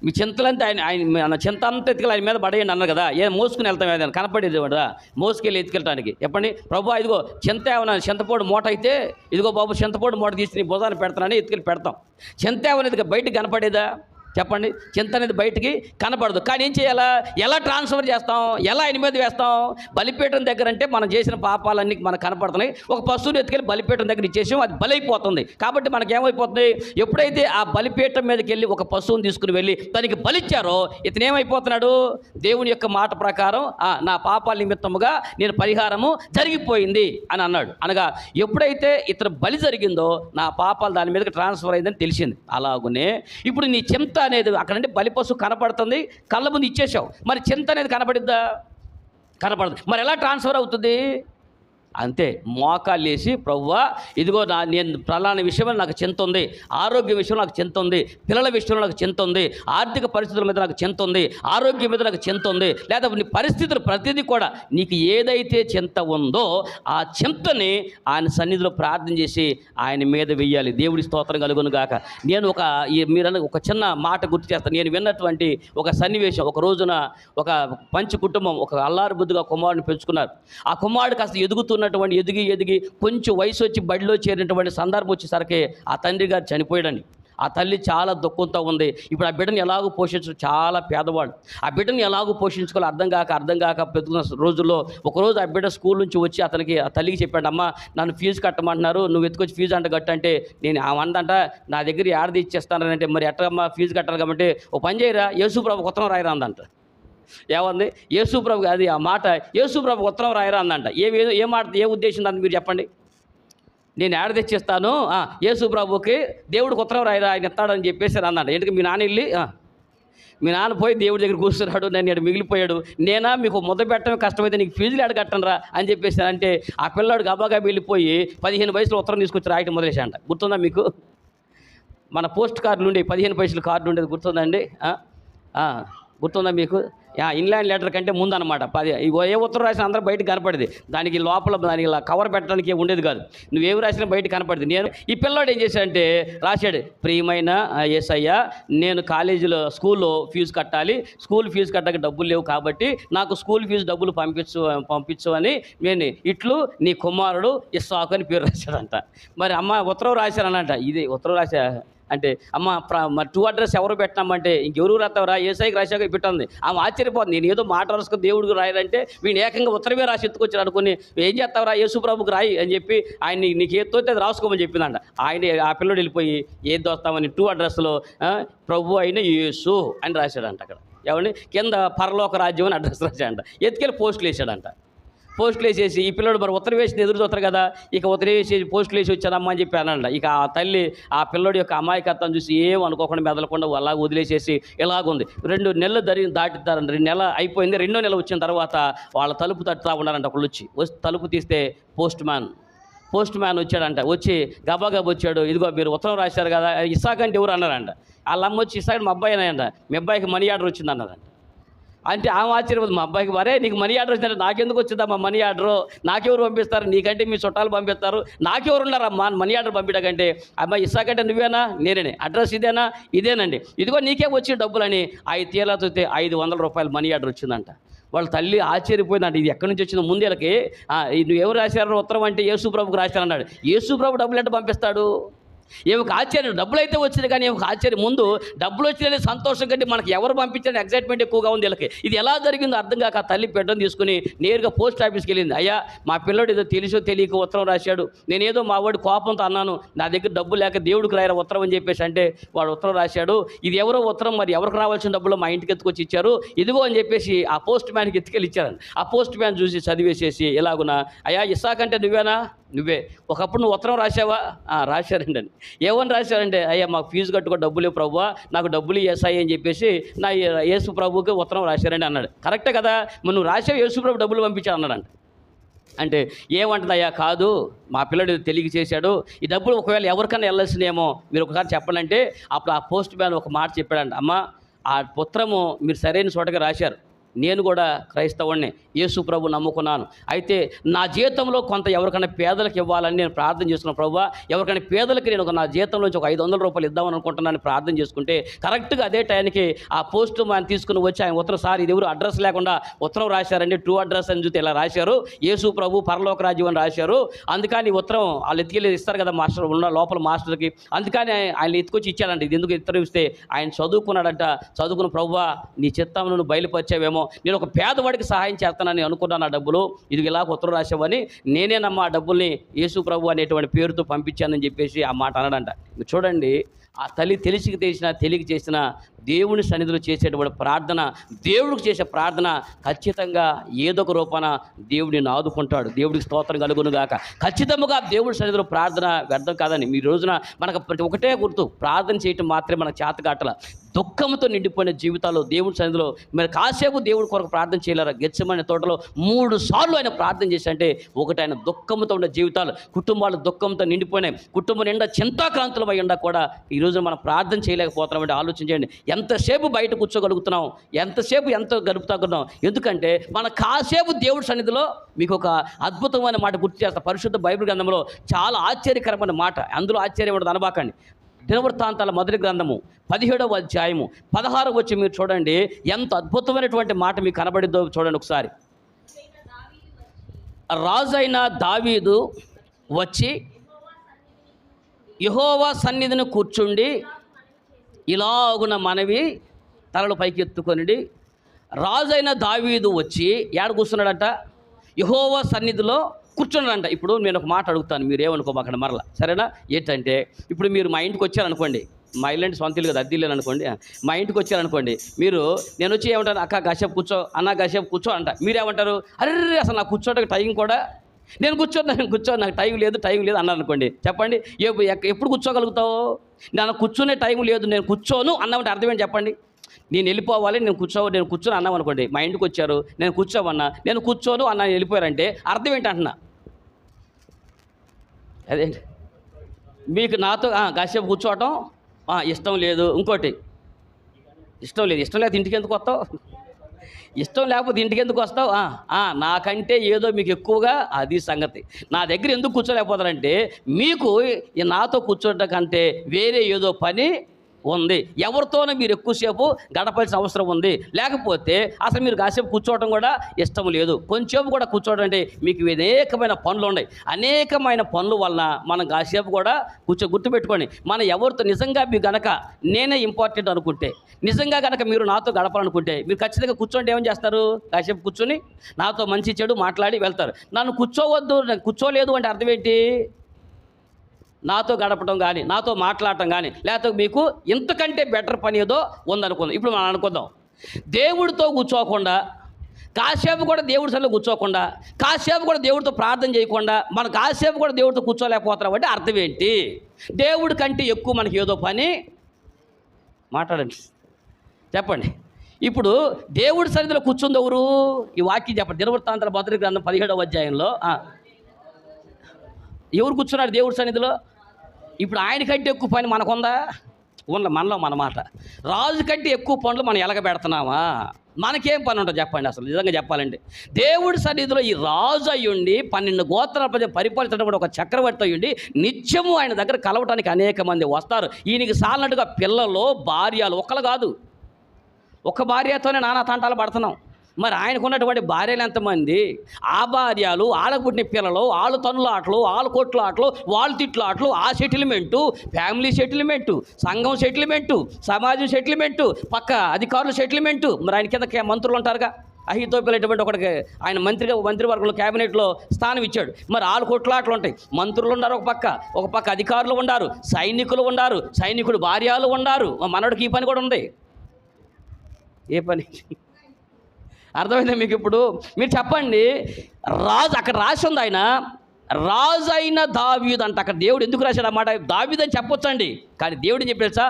మీ చింతలంతా ఆయన చింత అంతా ఎత్తుకెళ్ళి ఆయన మీద పడేయండి అన్నారు కదా. మోసుకుని వెళ్తాం ఏదైనా కనపడేది కదా, మోసుకెళ్ళి ఎత్తుకెళ్ళటానికి. చెప్పండి, ప్రభు ఇదిగో చింత ఏమన్నా చింతపోడు మూట అయితే, ఇదిగో బాబు చింతపోడు మూట తీసి నీ భుజాన్ని పెడతానని ఎత్తుకెళ్ళి పెడతాం. చింత ఏమనేది బయటకు కనపడేదా? చెప్పండి, చింత అనేది బయటికి కనపడదు. కానీ ఏం చేయాలా? ఎలా ట్రాన్స్ఫర్ చేస్తాం? ఎలా ఆయన మీద వేస్తాం? బలిపీఠం దగ్గర అంటే మనం చేసిన పాపాలన్నీ మనకు కనపడుతున్నాయి. ఒక పశువుని ఎత్తుకెళ్ళి బలిపీఠం దగ్గర ఇచ్చేసాం, అది బలైపోతుంది. కాబట్టి మనకేమైపోతుంది? ఎప్పుడైతే ఆ బలిపీఠం మీదకి వెళ్ళి ఒక పశువుని తీసుకుని వెళ్ళి దానికి బలిచ్చారో, ఇతను ఏమైపోతున్నాడు? దేవుని యొక్క మాట ప్రకారం నా పాపాల నిమిత్తముగా నేను పరిహారము జరిగిపోయింది అని అన్నాడు. అనగా ఎప్పుడైతే ఇతను బలి జరిగిందో నా పాపాలు దాని మీదకి ట్రాన్స్ఫర్ అయిందని తెలిసింది. అలాగునే ఇప్పుడు నీ చింత అనేది అక్కడ నుండి బలిపశువు కనపడుతుంది, కళ్ళ ముందు ఇచ్చేసావు, మరి చింత అనేది కనపడిద్దా? కనపడదు. మరి ఎలా ట్రాన్స్ఫర్ అవుతుంది? అంతే, మోకాళ్ళు వేసి ప్రభువా ఇదిగో నేను ప్రలాన విషయంలో నాకు చింత ఉంది, ఆరోగ్య విషయంలో నాకు చింత ఉంది, పిల్లల విషయంలో నాకు చింత ఉంది, ఆర్థిక పరిస్థితుల మీద నాకు చింత ఉంది, ఆరోగ్యం మీద నాకు చింత ఉంది, లేదా నీ పరిస్థితులు ప్రతిదీ కూడా నీకు ఏదైతే చింత ఉందో ఆ చింతని ఆయన సన్నిధిలో ప్రార్థన చేసి ఆయన మీద వెయ్యాలి. దేవుడి స్తోత్రం కలుగును గాక. నేను మీరు ఒక చిన్న మాట గుర్తు చేస్తాను. నేను విన్నటువంటి ఒక సన్నివేశం, ఒక రోజున ఒక పంచ కుటుంబం ఒక అల్లారు బుద్ధిగా కుమారుడిని పెంచుకున్నారు. ఆ కుమారుడు కాస్త ఎదిగి కొంచెం వయసు వచ్చి బడిలో చేరినటువంటి సందర్భం వచ్చేసరికి ఆ తండ్రి గారు చనిపోయాడని. ఆ తల్లి చాలా దుఃఖంతో ఉంది. ఇప్పుడు ఆ బిడ్డను ఎలాగో పోషించడం, చాలా పేదవాడు, ఆ బిడ్డను ఎలాగో పోషించుకోవాలి అర్థం కాక పెరుగుతున్న రోజుల్లో ఒకరోజు ఆ బిడ్డ స్కూల్ నుంచి వచ్చి ఆ తల్లికి చెప్పాడు, అమ్మ నన్ను ఫీజు కట్టమంటున్నారు, నువ్వు ఎత్తుకొచ్చి ఫీజు అంట కట్టంటే నేను అందంట నా దగ్గర ఏడాది ఇచ్చేస్తానంటే, మరి ఎట్లమ్మా ఫీజు కట్టాలి కాబట్టి ఓ పని చేయరా యేసుప్రభు ఉత్తరం రాయరా అందంట. ఏమంది? యేసుప్రభు అది ఆ మాట యేసుప్రభు ఉత్తరం రాయరా అందంట. ఏ మాట ఏ ఉద్దేశం దాన్ని మీరు చెప్పండి. నేను ఏడ తెచ్చిస్తాను, యేసుప్రభుకి దేవుడికి ఉత్తరం రాయరా, ఆయన ఎత్తాడని చెప్పేసి అందంట. ఎందుకు మీ నాన్న వెళ్ళి మీ నాన్న పోయి దేవుడి దగ్గర కూర్చున్నాడు, నేను మిగిలిపోయాడు, నేనా మీకు ముద్ద పెట్టడమే కష్టమైతే నీకు ఫీజులు ఏడ కట్టనరా అని చెప్పేసి అంటే ఆ పిల్లాడు గబాగా వెళ్ళిపోయి 15 వయసులో ఉత్తరం తీసుకొచ్చి రాయటం మొదలేశాంట. గుర్తుందా మీకు? మన పోస్ట్ కార్డులు ఉండే 15 పైసలు కార్డు ఉండేది గుర్తుందండి? గుర్తుందా మీకు? ఇన్లాండ్ లెటర్ కంటే ముందు అనమాట. ఏ ఉత్తరం రాసిన అందరూ బయటకు కనపడేది, దానికి లోపల దానికి కవర్ పెట్టడానికి ఉండేది కాదు, నువ్వేమి రాసినా బయటకు కనపడేది. నేను ఈ పిల్లాడు ఏం చేశాడంటే రాశాడు, ప్రియమైన యేసయ్య నేను కాలేజీలో స్కూల్లో ఫీజు కట్టాలి, స్కూల్ ఫీజు కట్టడానికి డబ్బులు లేవు కాబట్టి నాకు స్కూల్ ఫీజు డబ్బులు పంపించు అని నేను ఇట్లు నీ కుమారుడు ఇస్సాకు అని పేరు రాశాడంట. మరి అమ్మ ఉత్తరం రాశారనంట. ఇది ఉత్తరం రాశా అంటే అమ్మ మరి 2 అడ్రస్ ఎవరు పెట్టినామంటే ఇంకెవరు రాస్తావరా, ఏసైకి రాశాక పెట్టింది. ఆమె ఆశ్చర్యపోతుంది, నేను ఏదో మాట రాసుకుని దేవుడికి రాయాలంటే వీడిని ఏకంగా ఉత్తరమే రాసి ఎత్తుకొచ్చారు అనుకుని, ఏం చేస్తావరా యేసుప్రభుకి రాయి అని చెప్పి ఆయన నీకు ఏదైతే అది రాసుకోమని చెప్పిందంట. ఆయన ఆ పిల్లడు వెళ్ళిపోయి ఏది దోస్తామని 2 అడ్రస్లో ప్రభు అయిన యేసు అని రాశాడంట. అక్కడ ఏమండి కింద పరలోక రాజ్యం అని అడ్రస్ రాశాడంట. ఎత్తుకెళ్ళి పోస్టులు వేసాడంట. పోస్టులు వేసేసి ఈ పిల్లడు మరి ఉత్తరం వేసి ఎదురు చూస్తారు కదా, ఇక ఉత్తరం వేసేసి పోస్టులు వేసి వచ్చానమ్మా అని చెప్పి అనంట. ఇక ఆ తల్లి ఆ పిల్లడి యొక్క అమాయకత్వం చూసి ఏం అనుకోకుండా మెదలకుండా అలా వదిలేసేసి ఇలాగుంది. 2 నెలలు దాటిస్తారంట. 2 నెలలు అయిపోయింది. 2వ నెల వచ్చిన తర్వాత వాళ్ళ తలుపు తట్టుతా ఉన్నారంట. ఒకళ్ళు వచ్చి తలుపు తీస్తే పోస్ట్ మ్యాన్ వచ్చాడంట. వచ్చి గబాగబా వచ్చాడు, ఇదిగో మీరు ఉత్తరం రాశారు కదా, ఇస్సాక్ అంటే ఎవరు అన్నారంట. వాళ్ళ అమ్మ వచ్చి ఇస్సాక్ మా అబ్బాయి అన్నాయంట. మీ అబ్బాయికి మనీ ఆర్డర్ వచ్చింది అన్నారంట. అంటే ఆమె ఆశ్చర్యపోతుంది, మా అబ్బాయికి మరే నీకు మనీ ఆర్డర్ వచ్చిందంటే నాకెందుకు వచ్చిందా మా మనీ ఆర్డరు, నాకెవరు పంపిస్తారు, నీకంటే మీ చుట్టాలు పంపిస్తారు, నాకెవరు ఉన్నారమ్మా మనీ ఆర్డర్ పంపించకంటే. అమ్మాయి ఇస్సాకంటే నువ్వేనా? నేనే. అడ్రస్ ఇదేనండి, ఇదిగో నీకే వచ్చి డబ్బులని 5 తీలా చూస్తే 500 రూపాయలు మనీ ఆర్డర్ వచ్చిందంట. వాళ్ళ తల్లి ఆశ్చర్యపోయిందంట, ఇది ఎక్కడి నుంచి వచ్చిందో. ముందేళ్ళకి నువ్వు ఎవరు రాశారు ఉత్తరం అంటే యేసుప్రభుకి రాశారన్నాడు. యేసుప్రభు డబ్బులు ఎట్లా పంపిస్తాడు? ఏమికి ఆశ్చర్యం, డబ్బులు అయితే వచ్చింది కానీ ఏమికి ఆశ్చర్యం. ముందు డబ్బులు వచ్చిన సంతోషం కంటే మనకి ఎవరు పంపించాలని ఎగ్జైట్మెంట్ ఎక్కువగా ఉంది వీళ్ళకి. ఇది ఎలా జరిగిందో అర్థం కాక ఆ తల్లి బిడ్డను తీసుకుని నేరుగా పోస్ట్ ఆఫీస్కి వెళ్ళింది. అయ్యా మా పిల్లడు ఏదో తెలిసో తెలియక ఉత్తరం రాశాడు, నేనేదో మా వాడు కోపంతో అన్నాను, నా దగ్గర డబ్బులు లేక దేవుడికి రాయరా ఉత్తరం అని చెప్పేసి అంటే వాడు ఉత్తరం రాశాడు, ఇది ఎవరో ఉత్తరం, మరి ఎవరికి రావాల్సిన డబ్బులు మా ఇంటికి ఎత్తుకొచ్చి ఇచ్చారు, ఇదిగో అని చెప్పేసి ఆ పోస్ట్ మ్యాన్కి ఎత్తుకెళ్ళి ఇచ్చారండి. ఆ పోస్ట్ మ్యాన్ చూసి చదివేసేసి ఎలాగునా, అయ్యా ఇస్సాకంటే నువ్వేనా? నువ్వే. ఒకప్పుడు నువ్వు ఉత్తరం రాశావా? రాశారండి అని. ఏమని రాశారంటే, అయ్యా మాకు ఫీజు కట్టుకో డబ్బులు ప్రభువా, నాకు డబ్బులు ఇస్తాయి అని చెప్పేసి నా యేసు ప్రభువుకి ఉత్తరం రాశారండి అన్నాడు. కరెక్టే కదా, నువ్వు రాసావు, యేసు ప్రభు డబ్బులు పంపించాడు అన్నాడంట. అంటే ఏమంటుందయ్యా, కాదు మా పిల్లడు తెలియ చేశాడు, ఈ డబ్బులు ఒకవేళ ఎవరికైనా వెళ్ళాల్సినేమో మీరు ఒకసారి చెప్పనంటే అప్పుడు ఆ పోస్ట్ మ్యాన్ ఒక మాట చెప్పాడంట, అమ్మ ఆ ఉత్తరము మీరు సరైన చోటగా రాశారు, నేను కూడా క్రైస్తవుడిని, యేసు ప్రభు నమ్ముకున్నాను, అయితే నా జీతంలో కొంత ఎవరికైనా పేదలకు ఇవ్వాలని నేను ప్రార్థన చేసుకున్నాను ప్రభువా, ఎవరికైనా పేదలకి నేను నా జీతంలోంచి ఒక 500 రూపాయలు ఇద్దామని అనుకుంటున్నాను ప్రార్థన చేసుకుంటే కరెక్ట్గా అదే టైంకి ఆ పోస్ట్ మ్యాన్ తీసుకుని వచ్చి ఆయన ఉత్తరం, సార్ ఇది ఎవరు అడ్రస్ లేకుండా ఉత్తరం రాశారండి, 2 అడ్రస్ అని చూస్తే ఇలా రాశారు, యేసు ప్రభు పరలోక రాజ్యం అని రాశారు, అందుకని ఉత్తరం వాళ్ళు ఎత్తుకెళ్ళి ఇస్తారు కదా మాస్టర్ ఉన్న లోపల మాస్టర్కి, అందుకని ఆయన ఎత్తుకొచ్చి ఇచ్చాడంట. ఇది ఎందుకు ఉత్తరం ఇస్తే ఆయన చదువుకున్నాడంట. చదువుకున్న ప్రభువా నీ చిత్తం నువ్వు బయలుపరిచావేమో, నేను ఒక పేదవాడికి సహాయం చేస్తానని అనుకున్నాను, ఆ డబ్బులు ఇది ఇలా ఉత్తరం రాసావని నేనేనమ్మా ఆ డబ్బుల్ని యేసు ప్రభు అనేటువంటి పేరుతో పంపించానని చెప్పేసి ఆ మాట అన్నాడంట. చూడండి, ఆ తల్లి తెలియక చేసిన దేవుని సన్నిధిలో చేసేటువంటి ప్రార్థన, దేవుడికి చేసే ప్రార్థన ఖచ్చితంగా ఏదో ఒక రూపాన దేవుడిని ఆదుకుంటాడు. దేవుడికి స్తోత్రం కలుగును గాక. ఖచ్చితంగా దేవుడి సన్నిధిలో ప్రార్థన వ్యర్థం కాదని మీ రోజున మనకు ప్రతి ఒకటే గుర్తు, ప్రార్థన చేయటం మాత్రమే మనకు చేతకాటల. దుఃఖంతో నిండిపోయిన జీవితాల్లో దేవుడి సన్నిధిలో మరి కాసేపు దేవుడి కొరకు ప్రార్థన చేయలేరా? గెత్సెమనే తోటలో 3 సార్లు ఆయన ప్రార్థన చేశారంటే, ఒకటి ఆయన దుఃఖంతో ఉన్న జీవితాలు, కుటుంబాలు దుఃఖంతో నిండిపోయినాయి, కుటుంబం నిండా చింతాక్రాంతులమై ఉండా కూడా ఈరోజు మనం ప్రార్థన చేయలేకపోతున్నామంటే ఆలోచించండి. ఎంతసేపు బయట కూర్చోగలుగుతున్నాం, ఎంత గడుపుతాకున్నాం? ఎందుకంటే మన కాసేపు దేవుడి సన్నిధిలో మీకు ఒక అద్భుతమైన మాట గుర్తు చేస్తా. పరిశుద్ధ బైబిల్ గ్రంథంలో చాలా ఆశ్చర్యకరమైన మాట, అందులో ఆశ్చర్యం ఉండదు అనబాకండి. దినవృత్తాంతాల మొదటి గ్రంథము 17వ అధ్యాయము 16 వచ్చి మీరు చూడండి, ఎంత అద్భుతమైనటువంటి మాట మీకు కనబడిద్దో చూడండి ఒకసారి. రాజైన దావీదు వచ్చి యెహోవా సన్నిధిని కూర్చుండి ఇలాగున మనవి తలలు పైకి ఎత్తుకొనిడి. రాజైన దావీదు వచ్చి ఏడ కూర్చున్నాడంట? యెహోవా సన్నిధిలో కూర్చున్నాడంట. ఇప్పుడు నేను ఒక మాట అడుగుతాను, మీరు ఏమనుకోమాకండి మరలా, సరేనా? ఏంటంటే ఇప్పుడు మీరు మా ఇంటికి వచ్చారనుకోండి, మా ఇల్లంటే సొంత ఇల్లు కదా, అద్దె ఇల్లు అనుకోండి. మా ఇంటికి వచ్చారనుకోండి, మీరు నేను వచ్చి ఏమంటాను, అక్క కాసేపు కూర్చో, అన్న కాసేపు కూర్చో అంట. మీరేమంటారు? అరే అసలు నాకు కూర్చోడానికి టైం కూడా, నేను కూర్చో నాకు టైం లేదు అన్నారు అనుకోండి. చెప్పండి, ఎప్పుడు కూర్చోగలుగుతావు? నాకు కూర్చునే టైం లేదు, నేను కూర్చోను అన్నామంటే అర్థం ఏంటి చెప్పండి? నేను వెళ్ళిపోవాలి, నేను కూర్చొని అన్నాం అనుకోండి. మా ఇంటికి వచ్చారు, నేను కూర్చోమన్నా, నేను కూర్చోను అన్నా, వెళ్ళిపోయారంటే అర్థం ఏంటి అంటున్నా? అదే మీకు నాతో కాసేపు కూర్చోవటం ఇష్టం లేదు. ఇంకోటి ఇష్టం లేదు ఇంటికి ఎందుకు వస్తావు? ఇష్టం లేకపోతే ఇంటికి ఎందుకు వస్తావు? నాకంటే ఏదో మీకు ఎక్కువగా, అది సంగతి. నా దగ్గర ఎందుకు కూర్చోలేకపోతారంటే, మీకు నాతో కూర్చోవడం కంటే వేరే ఏదో పని ఉంది, ఎవరితోనూ మీరు ఎక్కువసేపు గడపాల్సిన అవసరం ఉంది, లేకపోతే అసలు మీరు కాసేపు కూర్చోవడం కూడా ఇష్టం లేదు. కొంచెంసేపు కూడా కూర్చోవడం అంటే మీకు అనేకమైన పనులు ఉన్నాయి. అనేకమైన పనుల వలన మనం కాసేపు కూడా గుర్తుపెట్టుకోండి, మనం ఎవరితో నిజంగా మీరు గనక నేనే ఇంపార్టెంట్ అనుకుంటే, నిజంగా కనుక మీరు నాతో గడపాలనుకుంటే, మీరు ఖచ్చితంగా కూర్చోండి ఏమని చేస్తారు? కాసేపు కూర్చొని నాతో మంచి చెడు మాట్లాడి వెళ్తారు. నన్ను కూర్చోవద్దు, కూర్చోలేదు అంటే అర్థం ఏంటి? నాతో గడపడం కానీ, నాతో మాట్లాడటం కానీ, లేకపోతే మీకు ఇంతకంటే బెటర్ పని ఏదో ఉందనుకుందాం. ఇప్పుడు మనం అనుకుందాం, దేవుడితో కూర్చోకుండా, కాసేపు కూడా దేవుడి సన్నిధిలో కూర్చోకుండా, కాసేపు కూడా దేవుడితో ప్రార్థన చేయకుండా, మనం కాసేపు కూడా దేవుడితో కూర్చోలేకపోతున్నాం అంటే అర్థం ఏంటి? దేవుడి కంటే ఎక్కువ మనకి ఏదో పని. మాట్లాడండి, చెప్పండి. ఇప్పుడు దేవుడి సన్నిధిలో కూర్చుంది ఎవరు? ఈ వాక్యం చెప్పండి. దినవృత్తాంతాల మొదటి గ్రంథం 17వ అధ్యాయంలో ఎవరు కూర్చున్నారు దేవుడి సన్నిధిలో? ఇప్పుడు ఆయన కంటే ఎక్కువ పని మనకుందా? మనలో మన మాట, రాజు కంటే ఎక్కువ పనులు మనం ఎలగబెడుతున్నామా? మనకేం పని ఉంటుంది చెప్పండి? అసలు నిజంగా చెప్పాలంటే దేవుడి సన్నిధిలో ఈ రాజు అయ్యుండి 12 గోత్రాల ప్రజలు పరిపాలించడం ఒక చక్రవర్తి అయ్యుండి నిత్యము ఆయన దగ్గర కలవటానికి అనేక మంది వస్తారు. ఈయనకి సాలినట్టుగా పిల్లలు, భార్యలు, ఒక్కలు కాదు, ఒక భార్యతోనే నానా తంటాలు పడుతున్నాం. మరి ఆయనకున్నటువంటి భార్యలు ఎంతమంది? ఆ భార్యలు, వాళ్ళకు పుట్టిన పిల్లలు, వాళ్ళు తనుల ఆటలు, వాళ్ళు కొట్ల ఆటలు, వాళ్ళు తిట్ల ఆటలు, ఆ సెటిల్మెంటు, ఫ్యామిలీ సెటిల్మెంటు, సంఘం సెటిల్మెంటు, సమాజం సెటిల్మెంటు, పక్క అధికారుల సెటిల్మెంటు. మరి ఆయన కింద మంత్రులు ఉంటారుగా, అహితోపెలు అటువంటి ఒకటికి ఆయన మంత్రివర్గంలో క్యాబినెట్లో స్థానం ఇచ్చాడు. మరి వాళ్ళు కొట్లాటలు ఉంటాయి, మంత్రులు ఉన్నారు ఒక పక్క అధికారులు ఉన్నారు, సైనికులు ఉన్నారు, సైనికుడు భార్యలు ఉన్నారు. మనోడికి ఈ పని కూడా ఉంది. ఏ పని అర్థమైందా మీకు? ఇప్పుడు మీరు చెప్పండి, రాజు అక్కడ రాసి ఉంది, ఆయన రాజు అయిన దావీదు అంట. అక్కడ దేవుడు ఎందుకు రాశాడు అన్నమాట? దావీదు అని చెప్పొచ్చండి, కానీ దేవుడు చెప్పేసా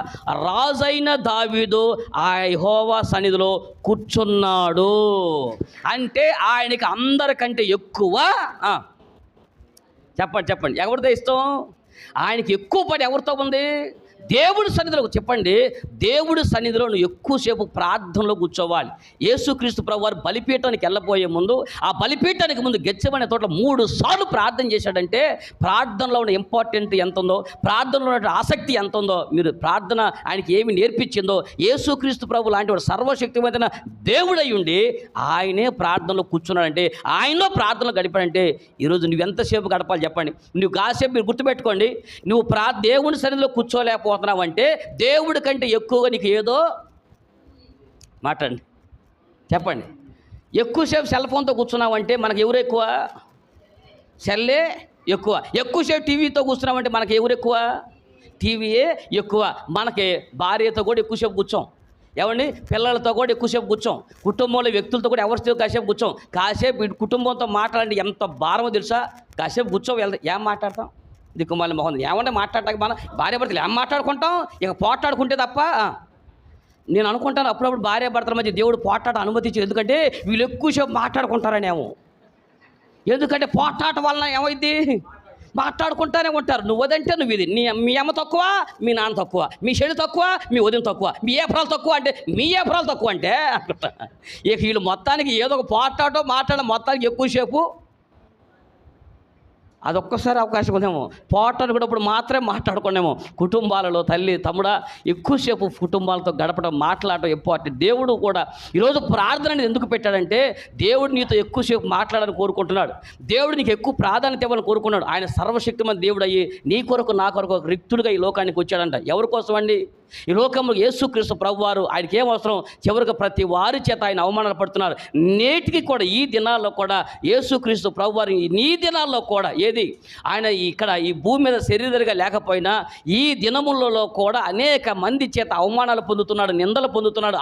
రాజు అయిన దావీదు ఆ యెహోవా సన్నిధిలో కూర్చున్నాడు అంటే ఆయనకి అందరికంటే ఎక్కువ. చెప్పండి ఎవరితో ఇష్టం? ఆయనకి ఎక్కువ పని ఎవరితో ఉంది? దేవుడి సన్నిధిలో. చెప్పండి, దేవుడి సన్నిధిలో నువ్వు ఎక్కువసేపు ప్రార్థనలో కూర్చోవాలి. యేసుక్రీస్తు ప్రభువారు బలిపీఠానికి వెళ్ళబోయే ముందు, ఆ బలిపీఠానికి ముందు గెత్సెమనే తోటలో 3 సార్లు ప్రార్థన చేశాడంటే ప్రార్థనలో ఉన్న ఇంపార్టెంట్ ఎంత ఉందో, ప్రార్థనలో ఉన్న ఆసక్తి ఎంత ఉందో, మీరు ప్రార్థన ఆయనకి ఏమి నేర్పించిందో. యేసుక్రీస్తు ప్రభు లాంటి వాడు సర్వశక్తివంతమైన దేవుడై ఉండి ఆయనే ప్రార్థనలో కూర్చున్నాడంటే, ఆయనలో ప్రార్థనలో గడిపాడంటే ఈరోజు నువ్వు ఎంతసేపు గడపాలి చెప్పండి? నువ్వు కాసేపు మీరు గుర్తుపెట్టుకోండి, నువ్వు దేవుని సన్నిధిలో కూర్చోలేకపోతున్నావంటే దేవుడి కంటే ఎక్కువగా నీకు ఏదో మాట్లాడండి, చెప్పండి. ఎక్కువసేపు సెల్ ఫోన్తో కూర్చున్నావంటే మనకు ఎవరు ఎక్కువ? సెల్లే ఎక్కువ. ఎక్కువసేపు టీవీతో కూర్చున్నామంటే మనకి ఎవరు ఎక్కువ? టీవీయే ఎక్కువ. మనకి భార్యతో కూడా ఎక్కువసేపు కూర్చోం. ఏమండి పిల్లలతో కూడా ఎక్కువసేపు కూర్చోం, కుటుంబంలో వ్యక్తులతో కూడా ఎవరితో కాసేపు కూర్చోం. కాసేపు ఇటు కుటుంబంతో మాట్లాడండి, ఎంత భారమో తెలుసా. కాసేపు కూర్చోం, వెళ్తాం, ఏం మాట్లాడతాం, దిక్కుమాలి మొహం ఏమంటే మాట్లాడటానికి మన భార్య భర్తలు ఏం మాట్లాడుకుంటాం, ఇక పోట్లాడుకుంటే తప్ప. నేను అనుకుంటాను అప్పుడప్పుడు భార్య భర్తల మధ్య దేవుడు పోట్లాట అనుమతించి, ఎందుకంటే వీళ్ళు ఎక్కువసేపు మాట్లాడుకుంటారనేమో. ఎందుకంటే పోట్లాట వలన ఏమైంది, మాట్లాడుకుంటానే ఉంటారు. నువ్వు వదంటే నువ్వు ఇది, మీ అమ్మ తక్కువ, మీ నాన్న తక్కువ, మీ చెడు తక్కువ, మీ వదిన తక్కువ, మీ ఏప్రాలు తక్కువ అంటే మీ ఏప్రాలు తక్కువ అంటే ఇక వీళ్ళు మొత్తానికి ఏదో ఒక పోట్లాటో మాట్లాడడం మొత్తానికి ఎక్కువసేపు. అదొక్కసారి అవకాశం ఉందేమో. పోట్లాడుకున్నప్పుడు మాత్రమే మాట్లాడుకునేమో. కుటుంబాలలో తల్లి తమ్ముడా ఎక్కువసేపు కుటుంబాలతో గడపడం, మాట్లాడటం ఇంపార్టెంట్. దేవుడు కూడా ఈరోజు ప్రార్థన అనేది ఎందుకు పెట్టాడంటే, దేవుడు నీతో ఎక్కువసేపు మాట్లాడాలని కోరుకుంటున్నాడు. దేవుడు నీకు ఎక్కువ ప్రాధాన్యత ఇవ్వాలని కోరుకున్నాడు. ఆయన సర్వశక్తిమంత దేవుడు అయ్యి నీ కొరకు నా కొరకు ఒక రిక్తుడిగా ఈ లోకానికి వచ్చాడంట. ఎవరి కోసం అండి? ఈ లోకంలో యేసుక్రీస్తు ప్రభువారు, ఆయనకి ఏం అవసరం, చివరికి ప్రతి వారి చేత ఆయన అవమానాలు పడుతున్నారు. నేటికి కూడా ఈ దినాల్లో కూడా యేసుక్రీస్తు ప్రభువారు ఈ దినాల్లో కూడా ఏది ఆయన ఇక్కడ ఈ భూమి మీద శరీరంగా లేకపోయినా ఈ దినములలో కూడా అనేక మంది చేత అవమానాలు పొందుతున్నాడు, నిందలు పొందుతున్నాడు,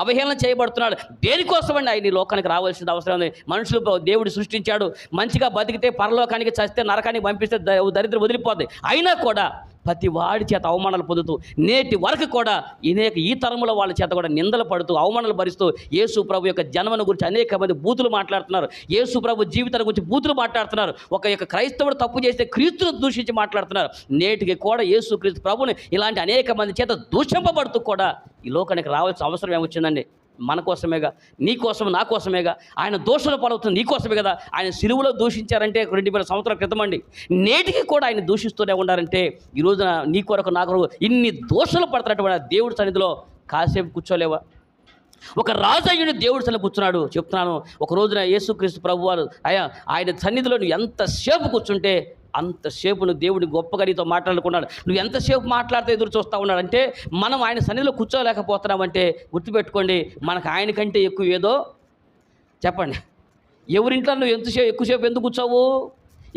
అవహేళన చేయబడుతున్నాడు. దేనికోసమండి ఆయన ఈ లోకానికి రావాల్సిన అవసరం ఉంది. మనుషులు దేవుడు సృష్టించాడు, మంచిగా బతికితే పరలోకానికి, చస్తే నరకానికి పంపిస్తే దరిద్రం వదిలిపోద్ది. అయినా కూడా ప్రతి వాడి చేత అవమానాలు పొందుతూ నేటి వరకు కూడా ఈ తరముల వాళ్ళ చేత కూడా నిందలు పడుతూ అవమానాలు భరిస్తూ యేసు ప్రభు యొక్క జన్మను గురించి అనేక మంది బూతులు మాట్లాడుతున్నారు. యేసు ప్రభు జీవితాల గురించి బూతులు మాట్లాడుతున్నారు. ఒక క్రైస్తవుడు తప్పు చేస్తే క్రీస్తును దూషించి మాట్లాడుతున్నారు. నేటికి కూడా యేసు క్రీస్తు ప్రభుని ఇలాంటి అనేక మంది చేత దూషింపబడుతూ కూడా ఈ లోకానికి రావాల్సిన అవసరం ఏమొచ్చిందండి? మన కోసమేగా, నీ కోసం, నా కోసమేగా. ఆయన దోషుల పాలవుతుంది నీ కోసమే కదా. ఆయన సిలువలో దూషించారంటే 2000 సంవత్సరాల క్రితం అండి. నేటికి కూడా ఆయన దూషిస్తూనే ఉన్నారంటే ఈ రోజున నీ కొరకు నా కొరకు ఇన్ని దోషులు పడుతున్నటువంటి దేవుడి సన్నిధిలో కాసేపు కూర్చోలేవా? ఒక రాజయ్యుడు దేవుడి సన్నిధిలో కూర్చున్నాడు. చెప్తున్నాను, ఒక రోజున యేసుక్రీస్తు ప్రభువారు ఆయన సన్నిధిలో నువ్వు ఎంతసేపు కూర్చుంటే అంతసేపు నువ్వు దేవుడి గొప్పగా నీతో మాట్లాడుకున్నాడు. నువ్వు ఎంతసేపు మాట్లాడితే ఎదురు చూస్తూ ఉన్నాడు. అంటే మనం ఆయన సన్నిధిలో కూర్చోలేకపోతున్నామంటే గుర్తుపెట్టుకోండి, మనకు ఆయన కంటే ఎక్కువ ఏదో చెప్పండి. ఎవరింట్లో నువ్వు ఎక్కువసేపు ఎందుకు కూర్చోవు?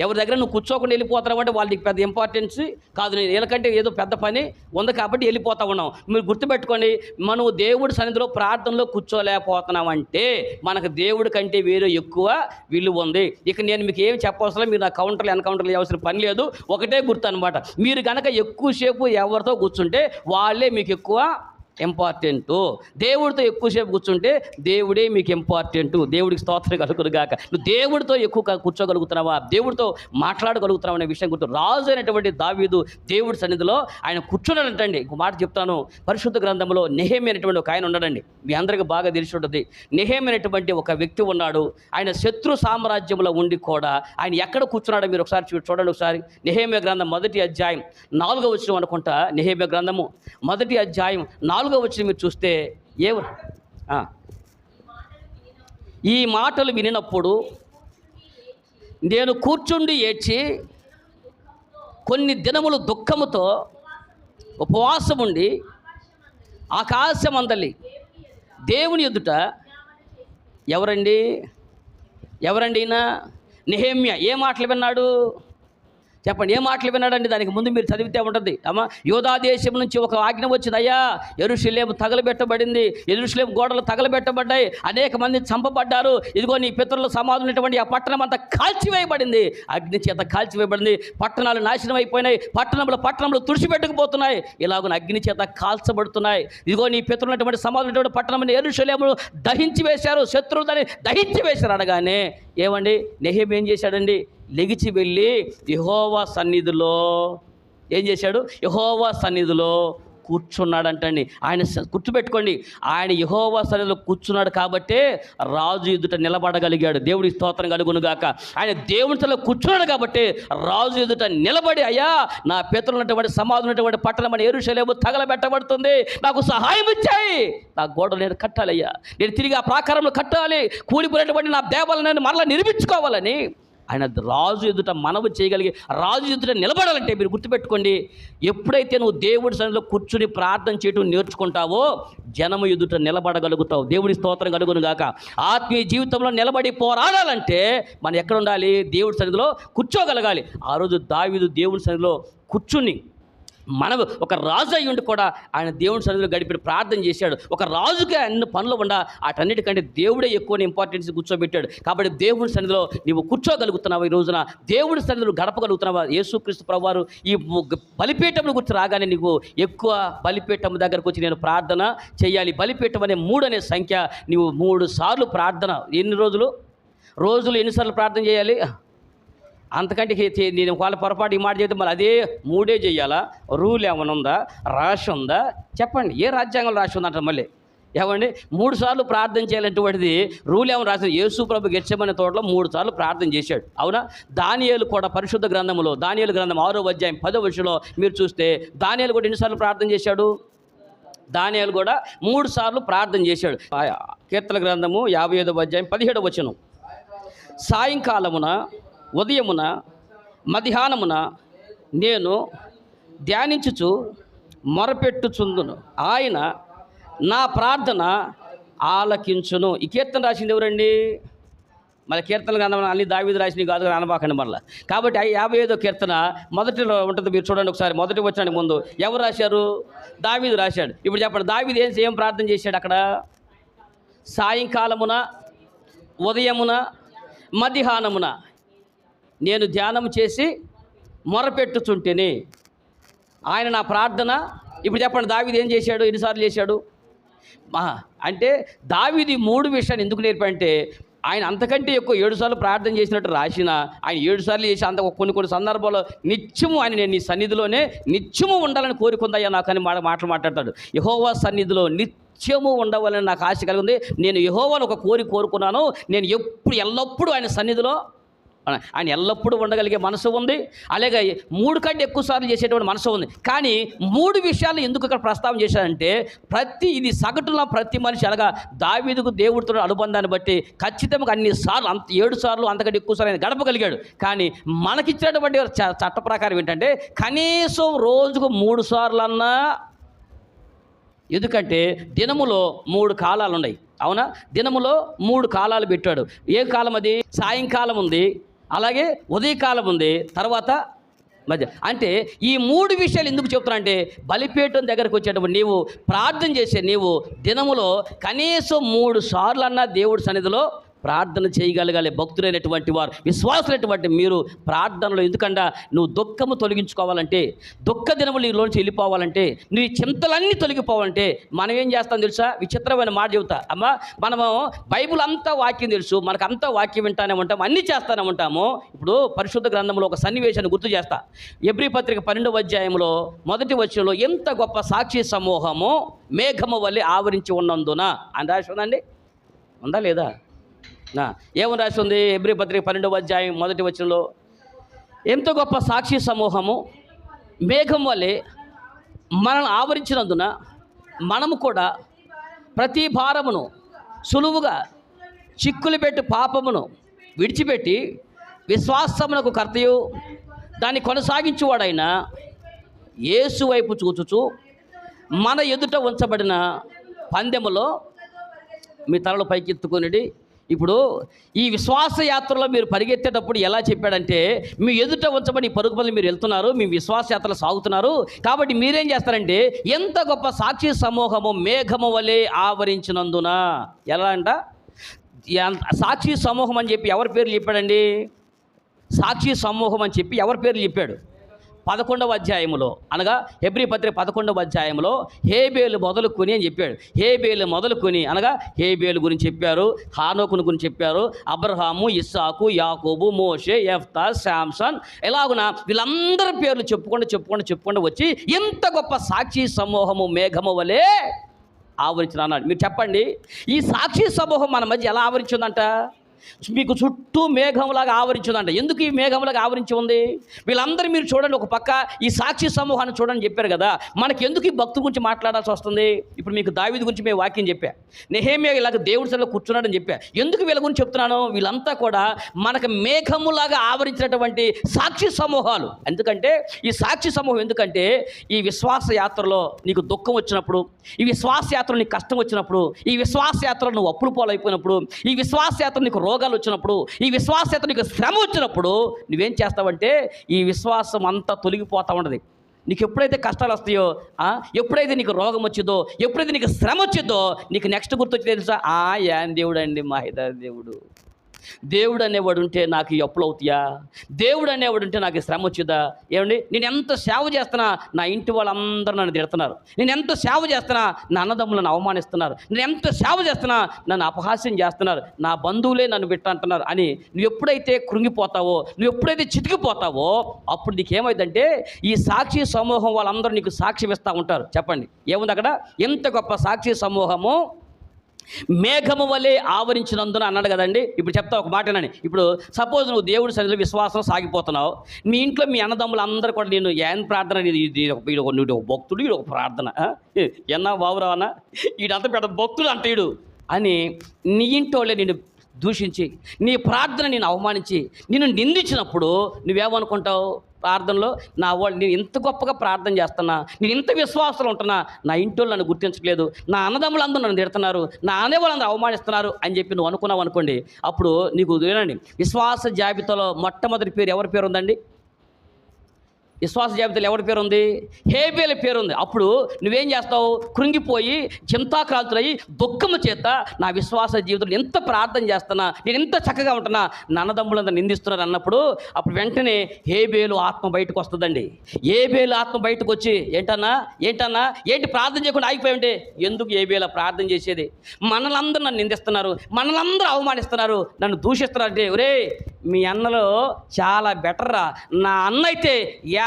ఎవరి దగ్గర నువ్వు కూర్చోకుండా వెళ్ళిపోతున్నావు అంటే వాళ్ళకి పెద్ద ఇంపార్టెన్స్ కాదు. నేను వీళ్ళకంటే ఏదో పెద్ద పని ఉంది కాబట్టి వెళ్ళిపోతా ఉన్నాం. మీరు గుర్తుపెట్టుకోండి, మనం దేవుడి సన్నిధిలో ప్రార్థనలో కూర్చోలేకపోతున్నామంటే మనకు దేవుడి కంటే వేరే ఎక్కువ విలువ ఉంది. ఇక నేను మీకు ఏమి చెప్పవసరం, మీరు నా కౌంటర్లు ఎన్కౌంటర్లు చేయవలసిన పని లేదు. ఒకటే గుర్తు అనమాట, మీరు కనుక ఎక్కువసేపు ఎవరితో కూర్చుంటే వాళ్ళే మీకు ఎక్కువ ఇంపార్టెంటు. దేవుడితో ఎక్కువసేపు కూర్చుంటే దేవుడే మీకు ఇంపార్టెంటు. దేవుడికి స్తోత్రం కలుగునుగాక. నువ్వు దేవుడితో ఎక్కువ కూర్చోగలుగుతున్నావా, దేవుడితో మాట్లాడగలుగుతున్నావు అనే విషయం గుర్తు. రాజు అయినటువంటి దావీదు దేవుడి సన్నిధిలో ఆయన కూర్చున్నాడంటండి. ఇంకో మాట చెప్తాను, పరిశుద్ధ గ్రంథంలో నెహెమ్యా అనేటువంటి ఒక ఆయన ఉన్నాడండి. మీ అందరికీ బాగా తెలిసి ఉంటుంది. నెహెమ్యా అనేటువంటి ఒక వ్యక్తి ఉన్నాడు. ఆయన శత్రు సామ్రాజ్యంలో ఉండి కూడా ఆయన ఎక్కడ కూర్చున్నాడో మీరు ఒకసారి చూడండి. ఒకసారి నెహెమ్యా గ్రంథం 1వ అధ్యాయం 4వ వచనం అనుకుంటా. నెహెమ్యా గ్రంథము 1వ అధ్యాయం 4వ వచనం మీరు చూస్తే ఈ మాటలు వినినప్పుడు నేను కూర్చుండి ఏడ్చి కొన్ని దినములు దుఃఖముతో ఉపవాసముండి ఆకాశమందలి దేవుని ఎదుట ఎవరండి ఈయన నెహెమ్యా ఏ మాటలు విన్నాడు చెప్పండి? ఏ మాటలు విన్నాడండి? దానికి ముందు మీరు చదివితే ఉంటుంది. అమ్మ, యూదా దేశం నుంచి ఒక ఆజ్ఞ వచ్చింది. అయ్యా, యెరూషలేము తగలబెట్టబడింది, యెరూషలేము గోడలు తగలబెట్టబడ్డాయి, అనేక మంది చంపబడ్డారు. ఇదిగో నీ పితరుల సమాధులు ఉన్నటువంటి ఆ పట్టణం అంతా కాల్చివేయబడింది, అగ్ని చేత కాల్చివేయబడింది. పట్టణాలు నాశనం అయిపోయినాయి, పట్టణంలో తుడిచిపెట్టుకుపోతున్నాయి, ఇలాగ అగ్ని చేత కాల్చబడుతున్నాయి. ఇదిగో నీ పితరులు ఉన్నటువంటి సమాధులు ఉన్నటువంటి పట్టణం యెరూషలేమును దహించి వేశారు, శత్రువులు దాన్ని దహించి వేశారు అనగానే ఏమండి నెహెమ్యా ఏం చేశాడండి? లెగిచి వెళ్ళి యెహోవా సన్నిధిలో ఏం చేశాడు? యెహోవా సన్నిధిలో కూర్చున్నాడంటండి. ఆయన గుర్తుపెట్టుకోండి, ఆయన యెహోవా సన్నిధిలో కూర్చున్నాడు కాబట్టే రాజు ఎదుట నిలబడగలిగాడు. దేవుడి స్తోత్రం కలుగునుగాక. ఆయన దేవుని సన్నిధిలో కూర్చున్నాడు కాబట్టి రాజు ఎదుట నిలబడి, అయ్యా, నా పితరులు ఉన్నటువంటి సమాధులు ఉన్నటువంటి పట్టణం అని యెరూషలేము తగలబెట్టబడుతుంది, నాకు సహాయం ఇచ్చాయి, నా గోడలు నేను కట్టాలి, అయ్యా, నేను తిరిగి ఆ ప్రాకారంలో కట్టాలి, కూలిపోయినటువంటి నా దేవాలను నేను మరలా నిర్మించుకోవాలని ఆయన రాజు ఎదుట మనవి చేయగలిగి రాజు ఎదుట నిలబడాలంటే మీరు గుర్తుపెట్టుకోండి, ఎప్పుడైతే నువ్వు దేవుడి సన్నిధిలో కూర్చుని ప్రార్థన చేయడం నేర్చుకుంటావో జనము ఎదుట నిలబడగలుగుతావు. దేవుడి స్తోత్రం కలుగును గాక. ఆత్మీయ జీవితంలో నిలబడి పోరాడాలంటే మనం ఎక్కడ ఉండాలి? దేవుడి సన్నిధిలో కూర్చోగలగాలి. ఆ రోజు దావీదు దేవుడి సన్నిధిలో కూర్చుని మనం ఒక రాజు అయ్యి ఉండి కూడా ఆయన దేవుని సన్నిధిలో గడిపి ప్రార్థన చేశాడు. ఒక రాజుకి అన్ని పనులు ఉండా వాటన్నిటికంటే దేవుడే ఎక్కువ ఇంపార్టెన్స్ కూర్చోబెట్టాడు. కాబట్టి దేవుని సన్నిధిలో నీవు కూర్చోగలుగుతున్నావా? ఈ రోజున దేవుని సన్నిధిలో గడపగలుగుతున్నావా? యేసుక్రీస్తు ప్రభువారు ఈ బలిపీఠం గురించి రాగానే నీకు ఎక్కువ బలిపీఠం దగ్గరకు వచ్చి నేను ప్రార్థన చేయాలి. బలిపీఠం అనే 3 అనే సంఖ్య, నీవు 3 సార్లు ప్రార్థన. ఎన్ని రోజులు ఎన్నిసార్లు ప్రార్థన చేయాలి? అంతకంటే నేను ఒకవేళ పొరపాటు ఈ మాట చేస్తే మరి అదే 3 చేయాలా? రూల్ ఏమైనా ఉందా? రాసి ఉందా? చెప్పండి. ఏ రాజ్యాంగంలో రాసి ఉందంటారు మళ్ళీ? ఏమండి 3 సార్లు ప్రార్థన చేయాలంటువంటిది రూల్ ఏమైనా రాసి? యేసు ప్రభు గెత్సేమనే తోటలో 3 సార్లు ప్రార్థన చేశాడు. అవునా? దానియేలు కూడా పరిశుద్ధ గ్రంథంలో దానియేలు గ్రంథం 6వ అధ్యాయం 10వ వచనంలో మీరు చూస్తే దానియేలు కూడా ఎన్నిసార్లు ప్రార్థన చేశాడు? దానియేలు కూడా 3 సార్లు ప్రార్థన చేశాడు. కీర్తన గ్రంథము 55వ అధ్యాయం 17వ వచనం, సాయంకాలమున, ఉదయమున, మధ్యాహ్నమున నేను ధ్యానించుచు మొరపెట్టుచుందును, ఆయన నా ప్రార్థన ఆలకించును. ఈ కీర్తన రాసింది ఎవరండి? మరి కీర్తన గ్రంథం అన్ని దావీదు రాసినవి కాదు, అనబాకండి మళ్ళీ. కాబట్టి 55వ కీర్తన మొదటిలో ఉంటుంది. మీరు చూడండి ఒకసారి, మొదటి వచ్చానికి ముందు ఎవరు రాశారు? దావీదు రాశాడు. ఇప్పుడు చెప్పండి, దావీదు ఏం ప్రార్థన చేశాడు అక్కడ? సాయంకాలమున, ఉదయమున, మధ్యాహ్నమున నేను ధ్యానం చేసి మొరపెట్టుచుంటేనే ఆయన నా ప్రార్థన. ఇప్పుడు చెప్పండి, దావీదు ఏం చేశాడు? ఎన్నిసార్లు చేశాడు? అంటే దావీదు 3 విషయాన్ని ఎందుకు నేర్పంటే, ఆయన అంతకంటే ఎక్కువ 7 సార్లు ప్రార్థన చేసినట్టు రాసిన ఆయన 7 సార్లు చేసి అంత కొన్ని సందర్భాల్లో నిత్యము ఆయన నేను నీ సన్నిధిలోనే నిత్యము ఉండాలని కోరుకుందయ్యా నాకు అని మాటలు మాట్లాడతాడు. యెహోవా సన్నిధిలో నిత్యము ఉండవాలని నాకు ఆశ కలిగింది. నేను యెహోవాను ఒక కోరుకున్నాను. నేను ఎల్లప్పుడూ ఆయన సన్నిధిలో, ఆయన ఎల్లప్పుడూ ఉండగలిగే మనసు ఉంది. అలాగే 3 కంటే ఎక్కువ సార్లు చేసేటువంటి మనసు ఉంది. కానీ 3 విషయాలు ఎందుకు ఇక్కడ ప్రస్తావన చేశారంటే, ఇది సగటున ప్రతి మనిషి అనగా దావీదుకు దేవుడితో అనుబంధాన్ని బట్టి ఖచ్చితంగా అన్ని సార్లు 7 సార్లు అంతకంటే ఎక్కువ సార్లు ఆయన గడపగలిగాడు. కానీ మనకిచ్చినటువంటి చట్ట ప్రకారం ఏంటంటే కనీసం రోజుకు 3 సార్లు అన్నా, ఎందుకంటే దినములో 3 కాలాలు ఉన్నాయి. అవునా? దినములో 3 కాలాలు పెట్టాడు. ఏ కాలం అది? సాయంకాలం ఉంది, అలాగే ఉదయకాలం ఉంది, తర్వాత మధ్య. అంటే ఈ 3 విషయాలు ఎందుకు చెప్తున్నా అంటే, బలిపీఠం దగ్గరకు వచ్చేటప్పుడు నీవు ప్రార్థన చేసే నీవు దినములో కనీసం 3 సార్లు అన్నా దేవుడి సన్నిధిలో ప్రార్థన చేయగలగాలి. భక్తులైనటువంటి వారు, విశ్వాసులైనటువంటి మీరు ప్రార్థనలో, ఎందుకంటే నువ్వు దుఃఖము తొలగించుకోవాలంటే, దుఃఖ దినములు నీలోంచి వెళ్ళిపోవాలంటే, నీ చింతలన్నీ తొలగిపోవాలంటే మనం ఏం చేస్తాం తెలుసా? విచిత్రమైన మాట చెబుతా అమ్మా. మనము బైబిల్ అంతా వాక్యం తెలుసు, మనకంతా వాక్యం వింటానే ఉంటాము, అన్నీ చేస్తానే ఉంటాము. ఇప్పుడు పరిశుద్ధ గ్రంథంలో ఒక సన్నివేశాన్ని గుర్తు చేస్తా. ఎబ్రీ పత్రిక 12వ అధ్యాయంలో మొదటి వచనంలో ఎంత గొప్ప సాక్షి సమూహము మేఘము వలె ఆవరించి ఉన్నందున అని రాసి ఉందండి. ఉందా లేదా? ఏమని రాసి ఉంది? ఎబ్రీ పత్రిక 12వ అధ్యాయం మొదటి వచనంలో ఎంత గొప్ప సాక్షి సమూహము మేఘం వలె మనల్ని ఆవరించినందున మనము కూడా ప్రతి భారమును సులువుగా చిక్కులు పెట్టి పాపమును విడిచిపెట్టి విశ్వాసమునకు కర్తయు దాన్ని కొనసాగించువాడైన యేసు వైపు చూచుచు మన ఎదుట ఉంచబడిన పందెములో మీ తలలు పైకెత్తుకొనిడి. ఇప్పుడు ఈ విశ్వాస యాత్రలో మీరు పరిగెత్తేటప్పుడు ఎలా చెప్పాడంటే, మీ ఎదుట ఉంచబడి పరుగు పనులు మీరు వెళ్తున్నారు, మీ విశ్వాస యాత్రలు సాగుతున్నారు. కాబట్టి మీరేం చేస్తారంటే, ఎంత గొప్ప సాక్షి సమూహము మేఘము వలె ఆవరించినందున. ఎలా అంట? సాక్షి సమూహం అని చెప్పి ఎవరి పేర్లు చెప్పాడండి? సాక్షి సమూహం అని చెప్పి ఎవరి పేర్లు చెప్పాడు? 11వ అధ్యాయంలో, అనగా హెబ్రీ పత్రిక 11వ అధ్యాయంలో హేబేలు మొదలుకొని అని చెప్పాడు. హేబేలు మొదలుకొని అనగా హేబేలు గురించి చెప్పారు, హానోకుని గురించి చెప్పారు, అబ్రహాము, ఇస్సాకు, యాకోబు, మోషే, యెఫ్తా, శాంసన్, ఎలాగున వీళ్ళందరి పేర్లు చెప్పుకుంటూ వచ్చి ఎంత గొప్ప సాక్షి సమూహము మేఘము వలె ఆవరించిన అన్నాడు. మీరు చెప్పండి, ఈ సాక్షి సమూహం మన మధ్య ఎలా ఆవరించిందంట? మీకు చుట్టూ మేఘంలాగా ఆవరించిందంట. ఎందుకు ఈ మేఘంలాగా ఆవరించి ఉంది? వీళ్ళందరూ మీరు చూడండి, ఒక పక్క ఈ సాక్షి సమూహాన్ని చూడండి చెప్పారు కదా. మనకి ఎందుకు ఈ భక్తుల గురించి మాట్లాడాల్సి వస్తుంది? ఇప్పుడు మీకు దావీదు గురించి మేము వాక్యం చెప్పా, నెహెమ్యా ఇలాగ దేవుడి సన్నిధిలో కూర్చున్నాడని చెప్పా. ఎందుకు వీళ్ళ గురించి చెప్తున్నాను? వీళ్ళంతా కూడా మనకు మేఘములాగా ఆవరించినటువంటి సాక్షి సమూహాలు. ఎందుకంటే ఈ సాక్షి సమూహం ఎందుకంటే, ఈ విశ్వాస యాత్రలో నీకు దుఃఖం వచ్చినప్పుడు, ఈ విశ్వాస యాత్రలో నీకు కష్టం వచ్చినప్పుడు, ఈ విశ్వాస యాత్రలో నువ్వు అప్పులు పాలైపోయినప్పుడు, ఈ విశ్వాస యాత్ర నీకు రోగాలు వచ్చినప్పుడు, ఈ విశ్వాస యాత్ర నీకు శ్రమ వచ్చినప్పుడు నువ్వేం చేస్తావంటే, ఈ విశ్వాసం అంతా తొలగిపోతూ ఉన్నది. నీకు ఎప్పుడైతే కష్టాలు వస్తాయో, ఎప్పుడైతే నీకు రోగం వచ్చిందో, ఎప్పుడైతే నీకు శ్రమ వచ్చిందో, నీకు నెక్స్ట్ గుర్తొచ్చి తెలుసా, ఏం దేవుడు అండి మా దేవుడు. దేవుడు అనేవాడు ఉంటే నాకు ఈ అప్పులు అవుతాయా? దేవుడు అనేవాడు ఉంటే నాకు శ్రమ వచ్చిందా? ఏమండి, నేను ఎంత సేవ చేస్తున్నా నా ఇంటి వాళ్ళందరూ నన్ను తిడుతున్నారు. నేను ఎంత సేవ చేస్తున్నా నా అన్నదమ్ములు నన్ను అవమానిస్తున్నారు. నేను ఎంత సేవ చేస్తున్నా నన్ను అపహాస్యం చేస్తున్నారు. నా బంధువులే నన్ను అంటున్నారు అని నువ్వు ఎప్పుడైతే కృంగిపోతావో, నువ్వు ఎప్పుడైతే చితికిపోతావో, అప్పుడు నీకేమైందంటే ఈ సాక్షి సమూహం వాళ్ళందరూ నీకు సాక్ష్యం ఇస్తూ ఉంటారు. చెప్పండి ఏముంది అక్కడ? ఎంత గొప్ప సాక్షి సమూహము, మేఘము వలె ఆవరించినందున అన్నాడు కదండి. ఇప్పుడు చెప్తా ఒక మాటనని. ఇప్పుడు సపోజ్ నువ్వు దేవుడి సన్నిధిలో విశ్వాసం సాగిపోతున్నావు. మీ ఇంట్లో మీ అన్నదమ్ములు అందరూ కూడా నేను ఏం ప్రార్థన, వీడు ఒక భక్తుడు, వీడు ఒక ప్రార్థన, ఎన్నా బాబురావన్నా వీడంతా పెద్ద భక్తుడు అంటే వీడు అని నీ ఇంటోళ్ళే నేను దూషించి, నీ ప్రార్థన నేను అవమానించి, నిన్ను నిందించినప్పుడు నువ్వేమనుకుంటావు? ప్రార్థనలో నా వాళ్ళు నేను ఇంత గొప్పగా ప్రార్థన చేస్తున్నా, నేను ఇంత విశ్వాసాలు ఉంటున్నా, నా ఇంటోళ్ళు నన్ను గుర్తించట్లేదు, నా అన్నదమ్ములందరూ నన్ను తిడుతున్నారు, నా అనేవాళ్ళందరూ అవమానిస్తున్నారు అని చెప్పి నువ్వు అనుకున్నావు అనుకోండి. అప్పుడు నీకు ఏనండి విశ్వాస జాబితాలో మొట్టమొదటి పేరు ఎవరి పేరు ఉందండి? విశ్వాస జాబితాలో ఎవరి పేరు ఉంది? హేబేలు పేరు ఉంది. అప్పుడు నువ్వేం చేస్తావు? కృంగిపోయి చింతాక్రాంతులయ్యి దుఃఖము చేత నా విశ్వాస జీవితంలో ఎంత ప్రార్థన చేస్తున్నా, నేను ఎంత చక్కగా ఉంటున్నా, నా అన్నదమ్ములంతా నిందిస్తున్నారు అన్నప్పుడు అప్పుడు వెంటనే హేబేలు ఆత్మ బయటకు వస్తుందండి. హేబేలు ఆత్మ బయటకు వచ్చి ఏంటన్నా ఏంటి ప్రార్థన చేయకుండా ఆగిపోయి ఉంటే, ఎందుకు హేబేలు ప్రార్థన చేసేది? మనలందరూ నన్ను నిందిస్తున్నారు, మనలందరూ అవమానిస్తున్నారు, నన్ను దూషిస్తున్నారు అంటే, ఒరే మీ అన్నలో చాలా బెటర్ రా, నా అన్న అయితే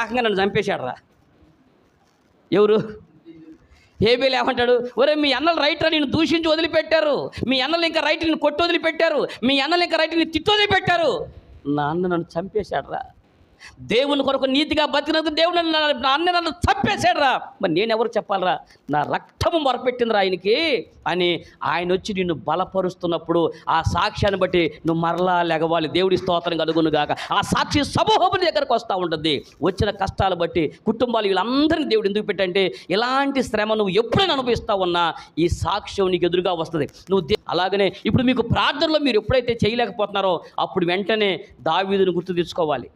ఏకంగా నన్ను చంపేశాడు రా. ఎవరు? హేబేలు ఏమంటాడు? ఒరే మీ అన్నలు రైట్ రా, నేను దూషించి వదిలిపెట్టారు, మీ అన్నలు ఇంకా రైట్ నేను కొట్టి వదిలిపెట్టారు, మీ అన్నలు ఇంకా రైట్ నేను తిట్టి వదిలిపెట్టారు, నా అన్న నన్ను చంపేశాడు రా. దేవుని కొరకు నీతిగా బతికినందుకు దేవుడు నా అన్న నన్ను చంపేశాడు రా. మరి నేను ఎవరు చెప్పాలరా? నా రక్తము మొరపెట్టిందిరా ఆయనకి అని ఆయన వచ్చి నిన్ను బలపరుస్తున్నప్పుడు ఆ సాక్ష్యాన్ని బట్టి నువ్వు మరలా లెగవాలి. దేవుడి స్తోత్రం కలుగును గాక. ఆ సాక్షి సమూహం దగ్గరకు వస్తూ ఉంటుంది. వచ్చిన కష్టాలు బట్టి కుటుంబాలు వీళ్ళందరినీ దేవుడు ఎందుకు పెట్టంటే, ఇలాంటి శ్రమ నువ్వు ఎప్పుడైనా అనుభవిస్తా ఉన్నా ఈ సాక్ష్యం నీకు ఎదురుగా వస్తుంది. నువ్వు అలాగనే ఇప్పుడు మీకు ప్రార్థనలో మీరు ఎప్పుడైతే చేయలేకపోతున్నారో అప్పుడు వెంటనే దావీదును గుర్తు తెచ్చుకోవాలి,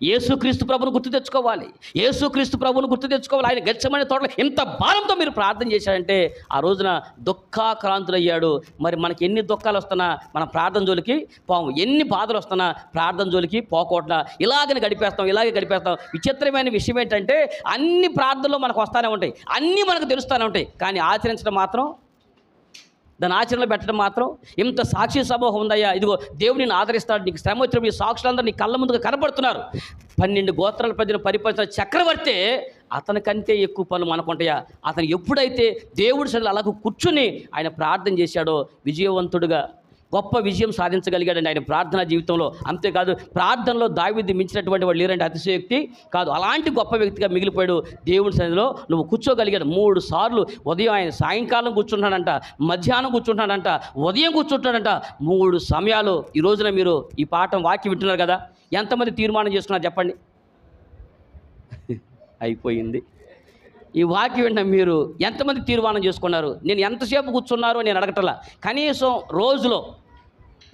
యేసుక్రీస్తు ప్రభువును గుర్తు తెచ్చుకోవాలి, యేసుక్రీస్తు ప్రభువును గుర్తు తెచ్చుకోవాలి. ఆయన గెత్సేమనే తోటలో ఎంత భారంతో మీరు ప్రార్థన చేశారంటే ఆ రోజున దుఃఖాక్రాంతులయ్యాడు. మరి మనకి ఎన్ని దుఃఖాలు వస్తున్నా మన ప్రార్థన జోలికి పోము, ఎన్ని బాధలు వస్తున్నా ప్రార్థన జోలికి పోకుండా ఇలాగే గడిపేస్తాం. విచిత్రమైన విషయం ఏంటంటే అన్ని ప్రార్థనలు మనకు వస్తూనే ఉంటాయి, అన్నీ మనకు తెలుస్తూనే ఉంటాయి, కానీ ఆచరించడం మాత్రం, దాని ఆచరణలో పెట్టడం మాత్రం, ఇంత సాక్షి సమూహం ఉందయ్యా, ఇదిగో దేవుడు నిన్ను ఆదరిస్తాడు, నీకు శ్రమ వచ్చినప్పుడు ఈ సాక్షులందరూ నీ కళ్ళ ముందుగా కనబడుతున్నారు. 12 గోత్రాల ప్రజలు పరిపాలించిన చక్రవర్తి అతనికంటే ఎక్కువ పనులు మనకుంటాయా? అతను ఎప్పుడైతే దేవుడి సన్నిధిలో అలాగ కూర్చుని ఆయన ప్రార్థన చేశాడో విజయవంతుడుగా గొప్ప విజయం సాధించగలిగాడండి ఆయన ప్రార్థనా జీవితంలో. అంతేకాదు ప్రార్థనలో దావీదు మించినటువంటి వాడు లేరంటే అతిశయోక్తి కాదు. అలాంటి గొప్ప వ్యక్తిగా మిగిలిపోయాడు. దేవుడి సన్నిధిలో నువ్వు కూర్చోగలిగాడు. 3 సార్లు ఉదయం ఆయన సాయంకాలం కూర్చుంటాడంట, మధ్యాహ్నం కూర్చుంటాడంట, ఉదయం కూర్చుంటాడంట, 3 సమయాలు. ఈ రోజున మీరు ఈ పాఠం వాక్యం వింటున్నారు కదా, ఎంతమంది తీర్మానం చేసుకున్నారు చెప్పండి? అయిపోయింది. ఈ వాక్యం వింటున్న మీరు ఎంతమంది తీర్మానం చేసుకున్నారు? నేను ఎంతసేపు కూర్చున్నారో నేను అడగటలా, కనీసం రోజులో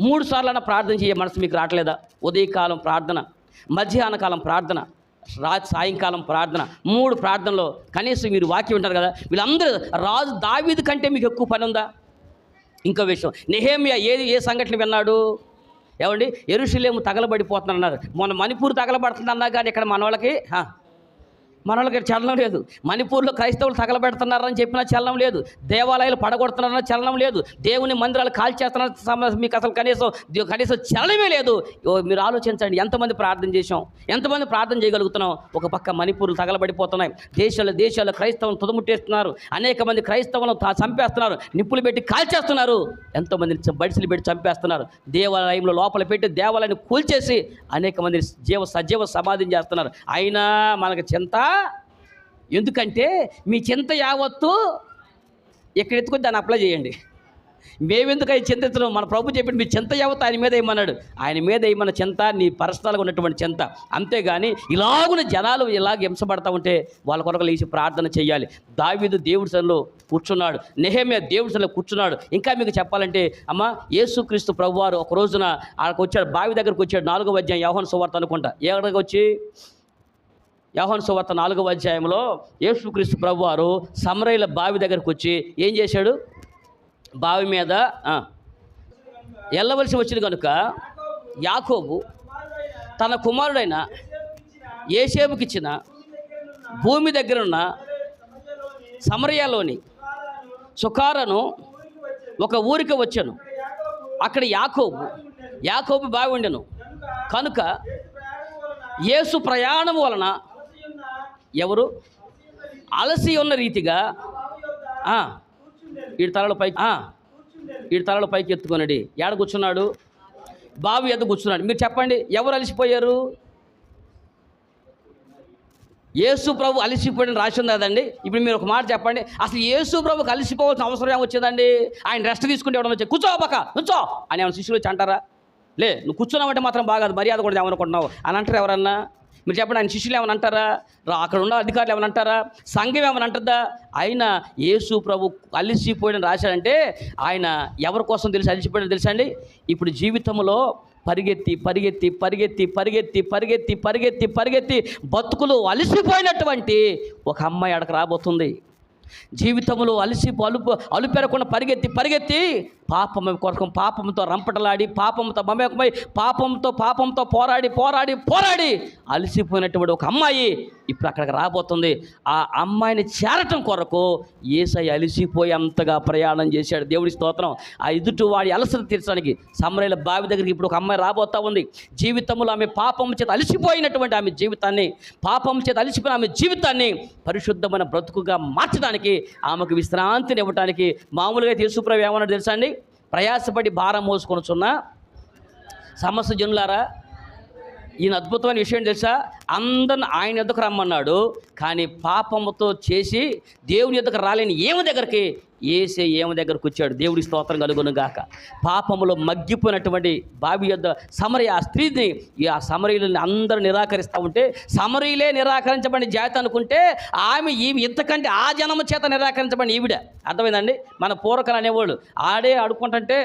3 సార్లైనా ప్రార్థన చేయ మనసు మీకు రావట్లేదా? ఉదయకాలం ప్రార్థన, మధ్యాహ్న కాలం ప్రార్థన, సాయంకాలం ప్రార్థన, 3 ప్రార్థనలో కనీసం మీరు వాక్యం వింటారు కదా. వీళ్ళందరూ రాజు దావీదు కంటే మీకు ఎక్కువ పని ఉందా? ఇంకో విషయం, నెహెమ్యా ఏ సంఘటన విన్నాడు? ఏమండి, యెరూషలేము తగలబడిపోతుందన్నారు. మొన్న మణిపూర్ తగలబడుతుందన్నా కానీ ఇక్కడ మనవాళ్ళకి చలనం లేదు. మణిపూర్లో క్రైస్తవులు తగలబెడుతున్నారని చెప్పినా చలనం లేదు. దేవాలయాలు పడగొడుతున్నారన్న చలనం లేదు. దేవుని మందిరాలు కాల్చేస్తున్న మీకు అసలు కనీసం చలనమే లేదు. మీరు ఆలోచించండి, ఎంతమంది ప్రార్థన చేశాం, ఎంతమంది ప్రార్థన చేయగలుగుతున్నాం? ఒక పక్క మణిపూర్లు తగలబడిపోతున్నాయి, దేశాల్లో క్రైస్తవులను తుదముట్టేస్తున్నారు, అనేక మంది క్రైస్తవులను చంపేస్తున్నారు, నిప్పులు పెట్టి కాల్చేస్తున్నారు, ఎంతోమందిని బడిసలు పెట్టి చంపేస్తున్నారు, దేవాలయంలో లోపల పెట్టి దేవాలయాన్ని కూల్చేసి అనేక మంది సజీవ సమాధిని చేస్తున్నారు. అయినా మనకు చింత ఎందుకంటే మీ చింత యావత్తు ఇక్కడ ఎత్తుకొని దాన్ని అప్లై చేయండి. మేమెందుకు అవి చింతించడం? మన ప్రభు చెప్పి మీ చింత యావత్తు ఆయన మీద వేయమన్నాడు. ఆయన మీద వేయమన్న చింత నీ పర్సనల్గా ఉన్నటువంటి చింత. అంతేగాని ఇలాగున జనాలు ఇలాగ హింసపడతా ఉంటే వాళ్ళ కొరకు లేచి ప్రార్థన చేయాలి. దావీదు దేవుడి సన్నిధిలో కూర్చున్నాడు, నెహెమ్యా దేవుడి సన్నిధిలో కూర్చున్నాడు. ఇంకా మీకు చెప్పాలంటే అమ్మ యేసుక్రీస్తు ప్రభువారు ఒక రోజున ఆడకు వచ్చాడు, బావి దగ్గరకు వచ్చాడు. 4వ అధ్యాయం యోహాను సువార్త అనుకుంటా. ఎక్కడికి వచ్చి యోహాను సువార్త 4వ అధ్యాయంలో యేసుక్రీస్తు ప్రభువారు సమరయల బావి దగ్గరకు వచ్చి ఏం చేశాడు? బావి మీద వెళ్ళవలసి వచ్చింది కనుక యాకోబు తన కుమారుడైన యోసేపుకి ఇచ్చిన భూమి దగ్గరున్న సమరయలోని సుకారను ఒక ఊరికి వచ్చాను. అక్కడ యాకోబు బావి ఉండెను కనుక యేసు ప్రయాణం వలన ఎవరు అలసి ఉన్న రీతిగా వీడి తలలో పైకి ఎత్తుకొనడి. ఏడ కూర్చున్నాడు? బావి ఎద్దు కూర్చున్నాడు. మీరు చెప్పండి, ఎవరు అలసిపోయారు? యేసు ప్రభు అలసిపోయిన రాసి ఉంది కదండి. ఇప్పుడు మీరు ఒక మాట చెప్పండి, అసలు యేసు ప్రభుకి అలసిపోవాల్సిన అవసరం ఏమొచ్చిందండి? ఆయన రెస్ట్ తీసుకుంటే ఎవడన్నా వచ్చి కూర్చో నుంచో అని ఏమైనా శిష్యులు వచ్చి అంటారా? లే, నువ్వు కూర్చున్నావంటే మాత్రం బాగా మర్యాద కూడా ఏమనుకుంటున్నావు అని అంటారు ఎవరన్నా? మీరు చెప్పండి, ఆయన శిష్యులు ఏమైనా అంటారా? అక్కడ ఉన్న అధికారులు ఏమైనా అంటారా? సంఘం ఏమైనా అంటుందా? ఆయన యేసు ప్రభు అలసిపోయిన రాశాడంటే ఆయన ఎవరి కోసం తెలిసి అలసిపోయిన తెలుసా అండి? ఇప్పుడు జీవితంలో పరిగెత్తి బతుకులు అలసిపోయినటువంటి ఒక అమ్మాయి అక్కడికి రాబోతుంది. జీవితంలో అలుపెరకుండా పరిగెత్తి పాపంతో రంపటలాడి పాపంతో మమేకమై పాపంతో పోరాడి అలసిపోయినటువంటి ఒక అమ్మాయి ఇప్పుడు అక్కడికి రాబోతుంది. ఆ అమ్మాయిని చేరటం కొరకు యేసయ్య అలసిపోయి అంతగా ప్రయాణం చేశాడు. దేవుడి స్తోత్రం. ఆ ఎదుటి వాడి అలసట తీర్చడానికి సమరయల బావి దగ్గరికి ఇప్పుడు ఒక అమ్మాయి రాబోతా ఉంది. జీవితంలో ఆమె పాపం చేత అలసిపోయినటువంటి ఆమె జీవితాన్ని పరిశుద్ధమైన బ్రతుకుగా మార్చడానికి, ఆమెకు విశ్రాంతిని ఇవ్వడానికి మామూలుగా యేసుప్రభు ఏమన్నాడు తెలుసా అండి? ప్రయాసపడి భారం మోసుకొనుచున్న సమస్త జనులారా, ఈయన అద్భుతమైన విషయం తెలుసా? అందరిని ఆయన ఎద్దకు రమ్మన్నాడు, కానీ పాపముతో చేసి దేవుని ఎద్దకు రాలేని ఏమి దగ్గరికి ఏసే ఏమి దగ్గరకు వచ్చాడు. దేవుడి స్తోత్రం కలుగును గాక. పాపములో మగ్గిపోయినటువంటి బావి యొద్ద సమరయ ఆ స్త్రీని, ఆ సమరయులని అందరూ నిరాకరిస్తూ ఉంటే, సమరయులే నిరాకరించబడిన జాతి అనుకుంటే ఆమె ఇంతకంటే ఆ జనము చేత నిరాకరించబడిన ఈవిడ. అర్థమైందండి? మన పూర్వకలు అనేవాళ్ళు ఆడే అడుక్కుంటుంటే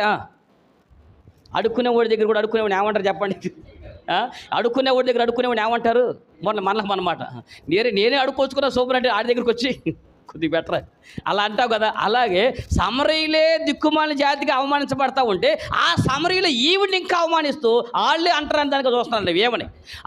అడుక్కునేవాడి దగ్గర కూడా అడుక్కునేవాడిని ఏమంటారు చెప్పండి? అడుక్కునేవాడి దగ్గర అడుక్కునేవాడిని ఏమంటారు? మనమాట నేనే అడుక్కొచ్చుకున్నా సూపర్ అంటే ఆడి దగ్గరికి వచ్చి కొద్దిగా బెటర్ అలా అంటావు కదా. అలాగే సమరయులే దిక్కుమాలిన జాతికి అవమానించబడతా ఉంటే ఆ సమరయులు ఈవిడిని ఇంకా అవమానిస్తూ వాళ్ళే అంటారని దానికి చూస్తున్నాను ఏమని.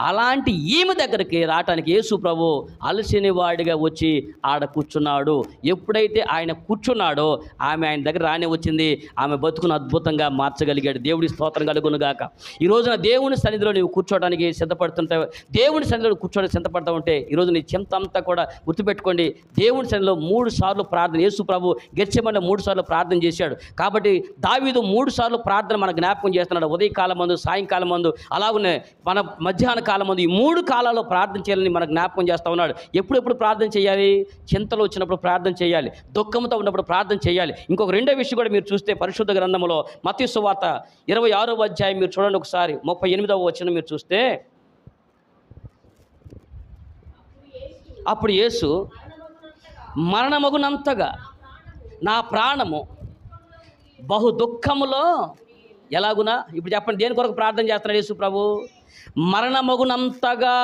అలాంటి ఈమె దగ్గరికి రావటానికి యేసు ప్రభు అలసిన వాడిగా వచ్చి ఆడ కూర్చున్నాడు. ఎప్పుడైతే ఆయన కూర్చున్నాడో ఆమె ఆయన దగ్గర రానే వచ్చింది. ఆమె బతుకును అద్భుతంగా మార్చగలిగాడు. దేవుడి స్తోత్రం కలుగును గాక. ఈ రోజున దేవుని సన్నిధిలో నీవు కూర్చోవడానికి సిద్ధపడుతుంటావు. దేవుని సన్నిధిలో కూర్చోడానికి సిద్ధపడతా ఉంటే ఈరోజు నీ చింత అంతా కూడా గుర్తుపెట్టుకోండి. దేవుని సన్నిధిలో 3 సార్లు ప్రార్థన, యేసు ప్రభు గెత్సెమనే 3 సార్లు ప్రార్థన చేశాడు. కాబట్టి దావీదు 3 సార్లు ప్రార్థన మన జ్ఞాపకం చేస్తున్నాడు. ఉదయకాలం మందు, సాయంకాలం మందు, అలాగనే మన మధ్యాహ్న కాలం మందు, ఈ 3 కాలాల్లో ప్రార్థన చేయాలని మన జ్ఞాపకం చేస్తూ ఉన్నాడు. ఎప్పుడెప్పుడు ప్రార్థన చేయాలి? చింతలో వచ్చినప్పుడు ప్రార్థన చేయాలి, దుఃఖంతో ఉన్నప్పుడు ప్రార్థన చేయాలి. ఇంకొక రెండో విషయం కూడా మీరు చూస్తే పరిశుద్ధ గ్రంథంలో మత్తయి సువార్త 26వ అధ్యాయం మీరు చూడండి ఒకసారి, 38వ వచనం మీరు చూస్తే, అప్పుడు యేసు మరణమగునంతగా నా ప్రాణము బహు దుఃఖములో ఎలాగునా. ఇప్పుడు చెప్పండి, దేని కొరకు ప్రార్థన చేస్తున్నాడు యేసు ప్రభు? మరణమగునంతగా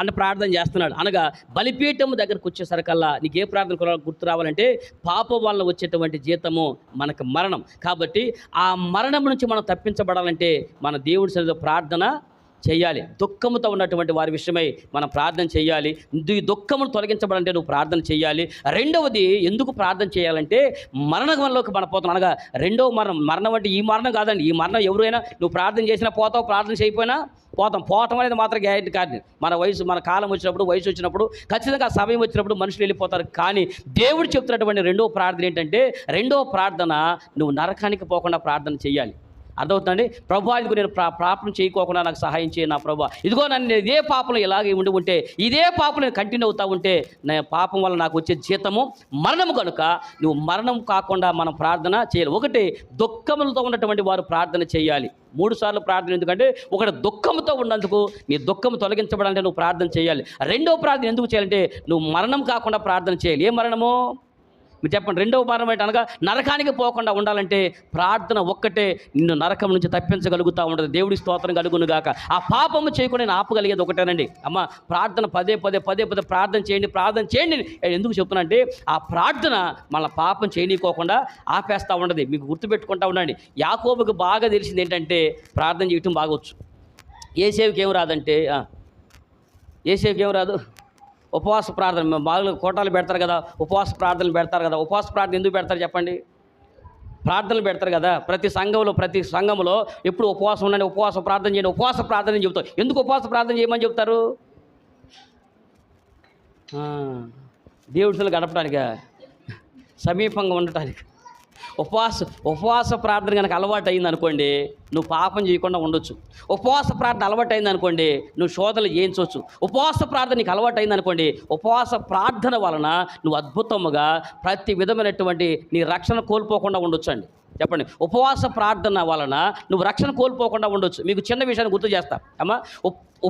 అని ప్రార్థన చేస్తున్నాడు. అనగా బలిపీఠము దగ్గరకు వచ్చేసరికల్లా నీకు ఏ ప్రార్థన గుర్తు రావాలంటే, పాపం వల్ల వచ్చేటువంటి జీతము మనకు మరణం. కాబట్టి ఆ మరణం నుంచి మనం తప్పించబడాలంటే మన దేవుడి సన్నిధిలో ప్రార్థన చేయాలి. దుఃఖముతో ఉన్నటువంటి వారి విషయమై మనం ప్రార్థన చేయాలి. ఈ దుఃఖమును తొలగించబడాలంటే నువ్వు ప్రార్థన చేయాలి. రెండవది ఎందుకు ప్రార్థన చేయాలంటే, మరణంలోకి మనం పోతాం. అనగా రెండవ మరణం అంటే ఈ మరణం కాదండి. ఈ మరణం ఎవరైనా నువ్వు ప్రార్థన చేసినా పోతావు, ప్రార్థన చేయకపోయినా పోవటం అనేది మాత్రం గ్యారెంటీ కాదు. మన కాలం వచ్చినప్పుడు, వయసు వచ్చినప్పుడు, ఖచ్చితంగా ఆ సమయం వచ్చినప్పుడు మనుషులు వెళ్ళిపోతారు. కానీ దేవుడు చెప్తున్నటువంటి రెండవ ప్రార్థన ఏంటంటే, రెండవ ప్రార్థన నువ్వు నరకానికి పోకుండా ప్రార్థన చేయాలి. అర్థమవుతుందండి? ప్రభు ఇదిగో నేను పాపం చేయకోకుండా నాకు సహాయం చేయ నా ప్రభు, ఇదిగో నన్ను ఇదే పాపంలో ఇలాగే ఉంటే, ఇదే పాపం నేను కంటిన్యూ అవుతూ ఉంటే నా పాపం వల్ల నాకు వచ్చే జీతము మరణము కనుక నువ్వు మరణం కాకుండా మనం ప్రార్థన చేయాలి. ఒకటి, దుఃఖములతో ఉన్నటువంటి వారు ప్రార్థన చేయాలి. 3 సార్లు ప్రార్థన. ఎందుకంటే ఒకటి దుఃఖంతో ఉన్నందుకు నీ దుఃఖం తొలగించబడాలంటే నువ్వు ప్రార్థన చేయాలి. రెండో ప్రార్థన ఎందుకు చేయాలంటే నువ్వు మరణం కాకుండా ప్రార్థన చేయాలి. ఏ మరణము? మీరు చెప్పండి, రెండవ భారం ఏంటి అనగా నరకానికి పోకుండా ఉండాలంటే ప్రార్థన ఒక్కటే నిన్ను నరకం నుంచి తప్పించగలుగుతూ ఉంటుంది. దేవుడి స్తోత్రం కలుగును గాక. ఆ పాపము చేయకుండా నేను ఆపగలిగేది ఒకటేనండి. అమ్మ, ప్రార్థన పదే ప్రార్థన చేయండి. ఎందుకు చెప్తున్నా అంటే ఆ ప్రార్థన మన పాపం చేయనీకోకుండా ఆపేస్తూ ఉండదు. మీకు గుర్తుపెట్టుకుంటూ ఉండండి, యాకోబుకు బాగా తెలిసింది ఏంటంటే ప్రార్థన చేయటం బాగొచ్చు. ఏసేవుకి ఏం రాదంటే, ఏసేవుకి ఏం రాదు, ఉపవాస ప్రార్థన. బాగా కోటాలు పెడతారు కదా, ఉపవాస ప్రార్థనలు పెడతారు కదా. ఉపవాస ప్రార్థన ఎందుకు పెడతారు చెప్పండి? ప్రార్థనలు పెడతారు కదా. ప్రతి సంఘంలో ఎప్పుడు ఉపవాసం ఉండండి, ఉపవాస ప్రార్థన చేయండి, ఉపవాస ప్రార్థన చెబుతారు. ఎందుకు ఉపవాస ప్రార్థన చేయమని చెప్తారు? దేవుడితో గడపడానికి, సమీపంగా ఉండటానికి. ఉపవాస ప్రార్థన కనుక అలవాటు అయింది అనుకోండి, నువ్వు పాపం చేయకుండా ఉండొచ్చు. ఉపవాస ప్రార్థన అలవాటు అయింది అనుకోండి, నువ్వు శోధనలు చేయించవచ్చు. ఉపవాస ప్రార్థన నీకు అలవాటు అయింది అనుకోండి, ఉపవాస ప్రార్థన వలన నువ్వు అద్భుతముగా ప్రతి విధమైనటువంటి నీ రక్షణ కోల్పోకుండా ఉండొచ్చు అండి. చెప్పండి, ఉపవాస ప్రార్థన వలన నువ్వు రక్షణ కోల్పోకుండా ఉండొచ్చు. మీకు చిన్న విషయాన్ని గుర్తు చేస్తా అమ్మా.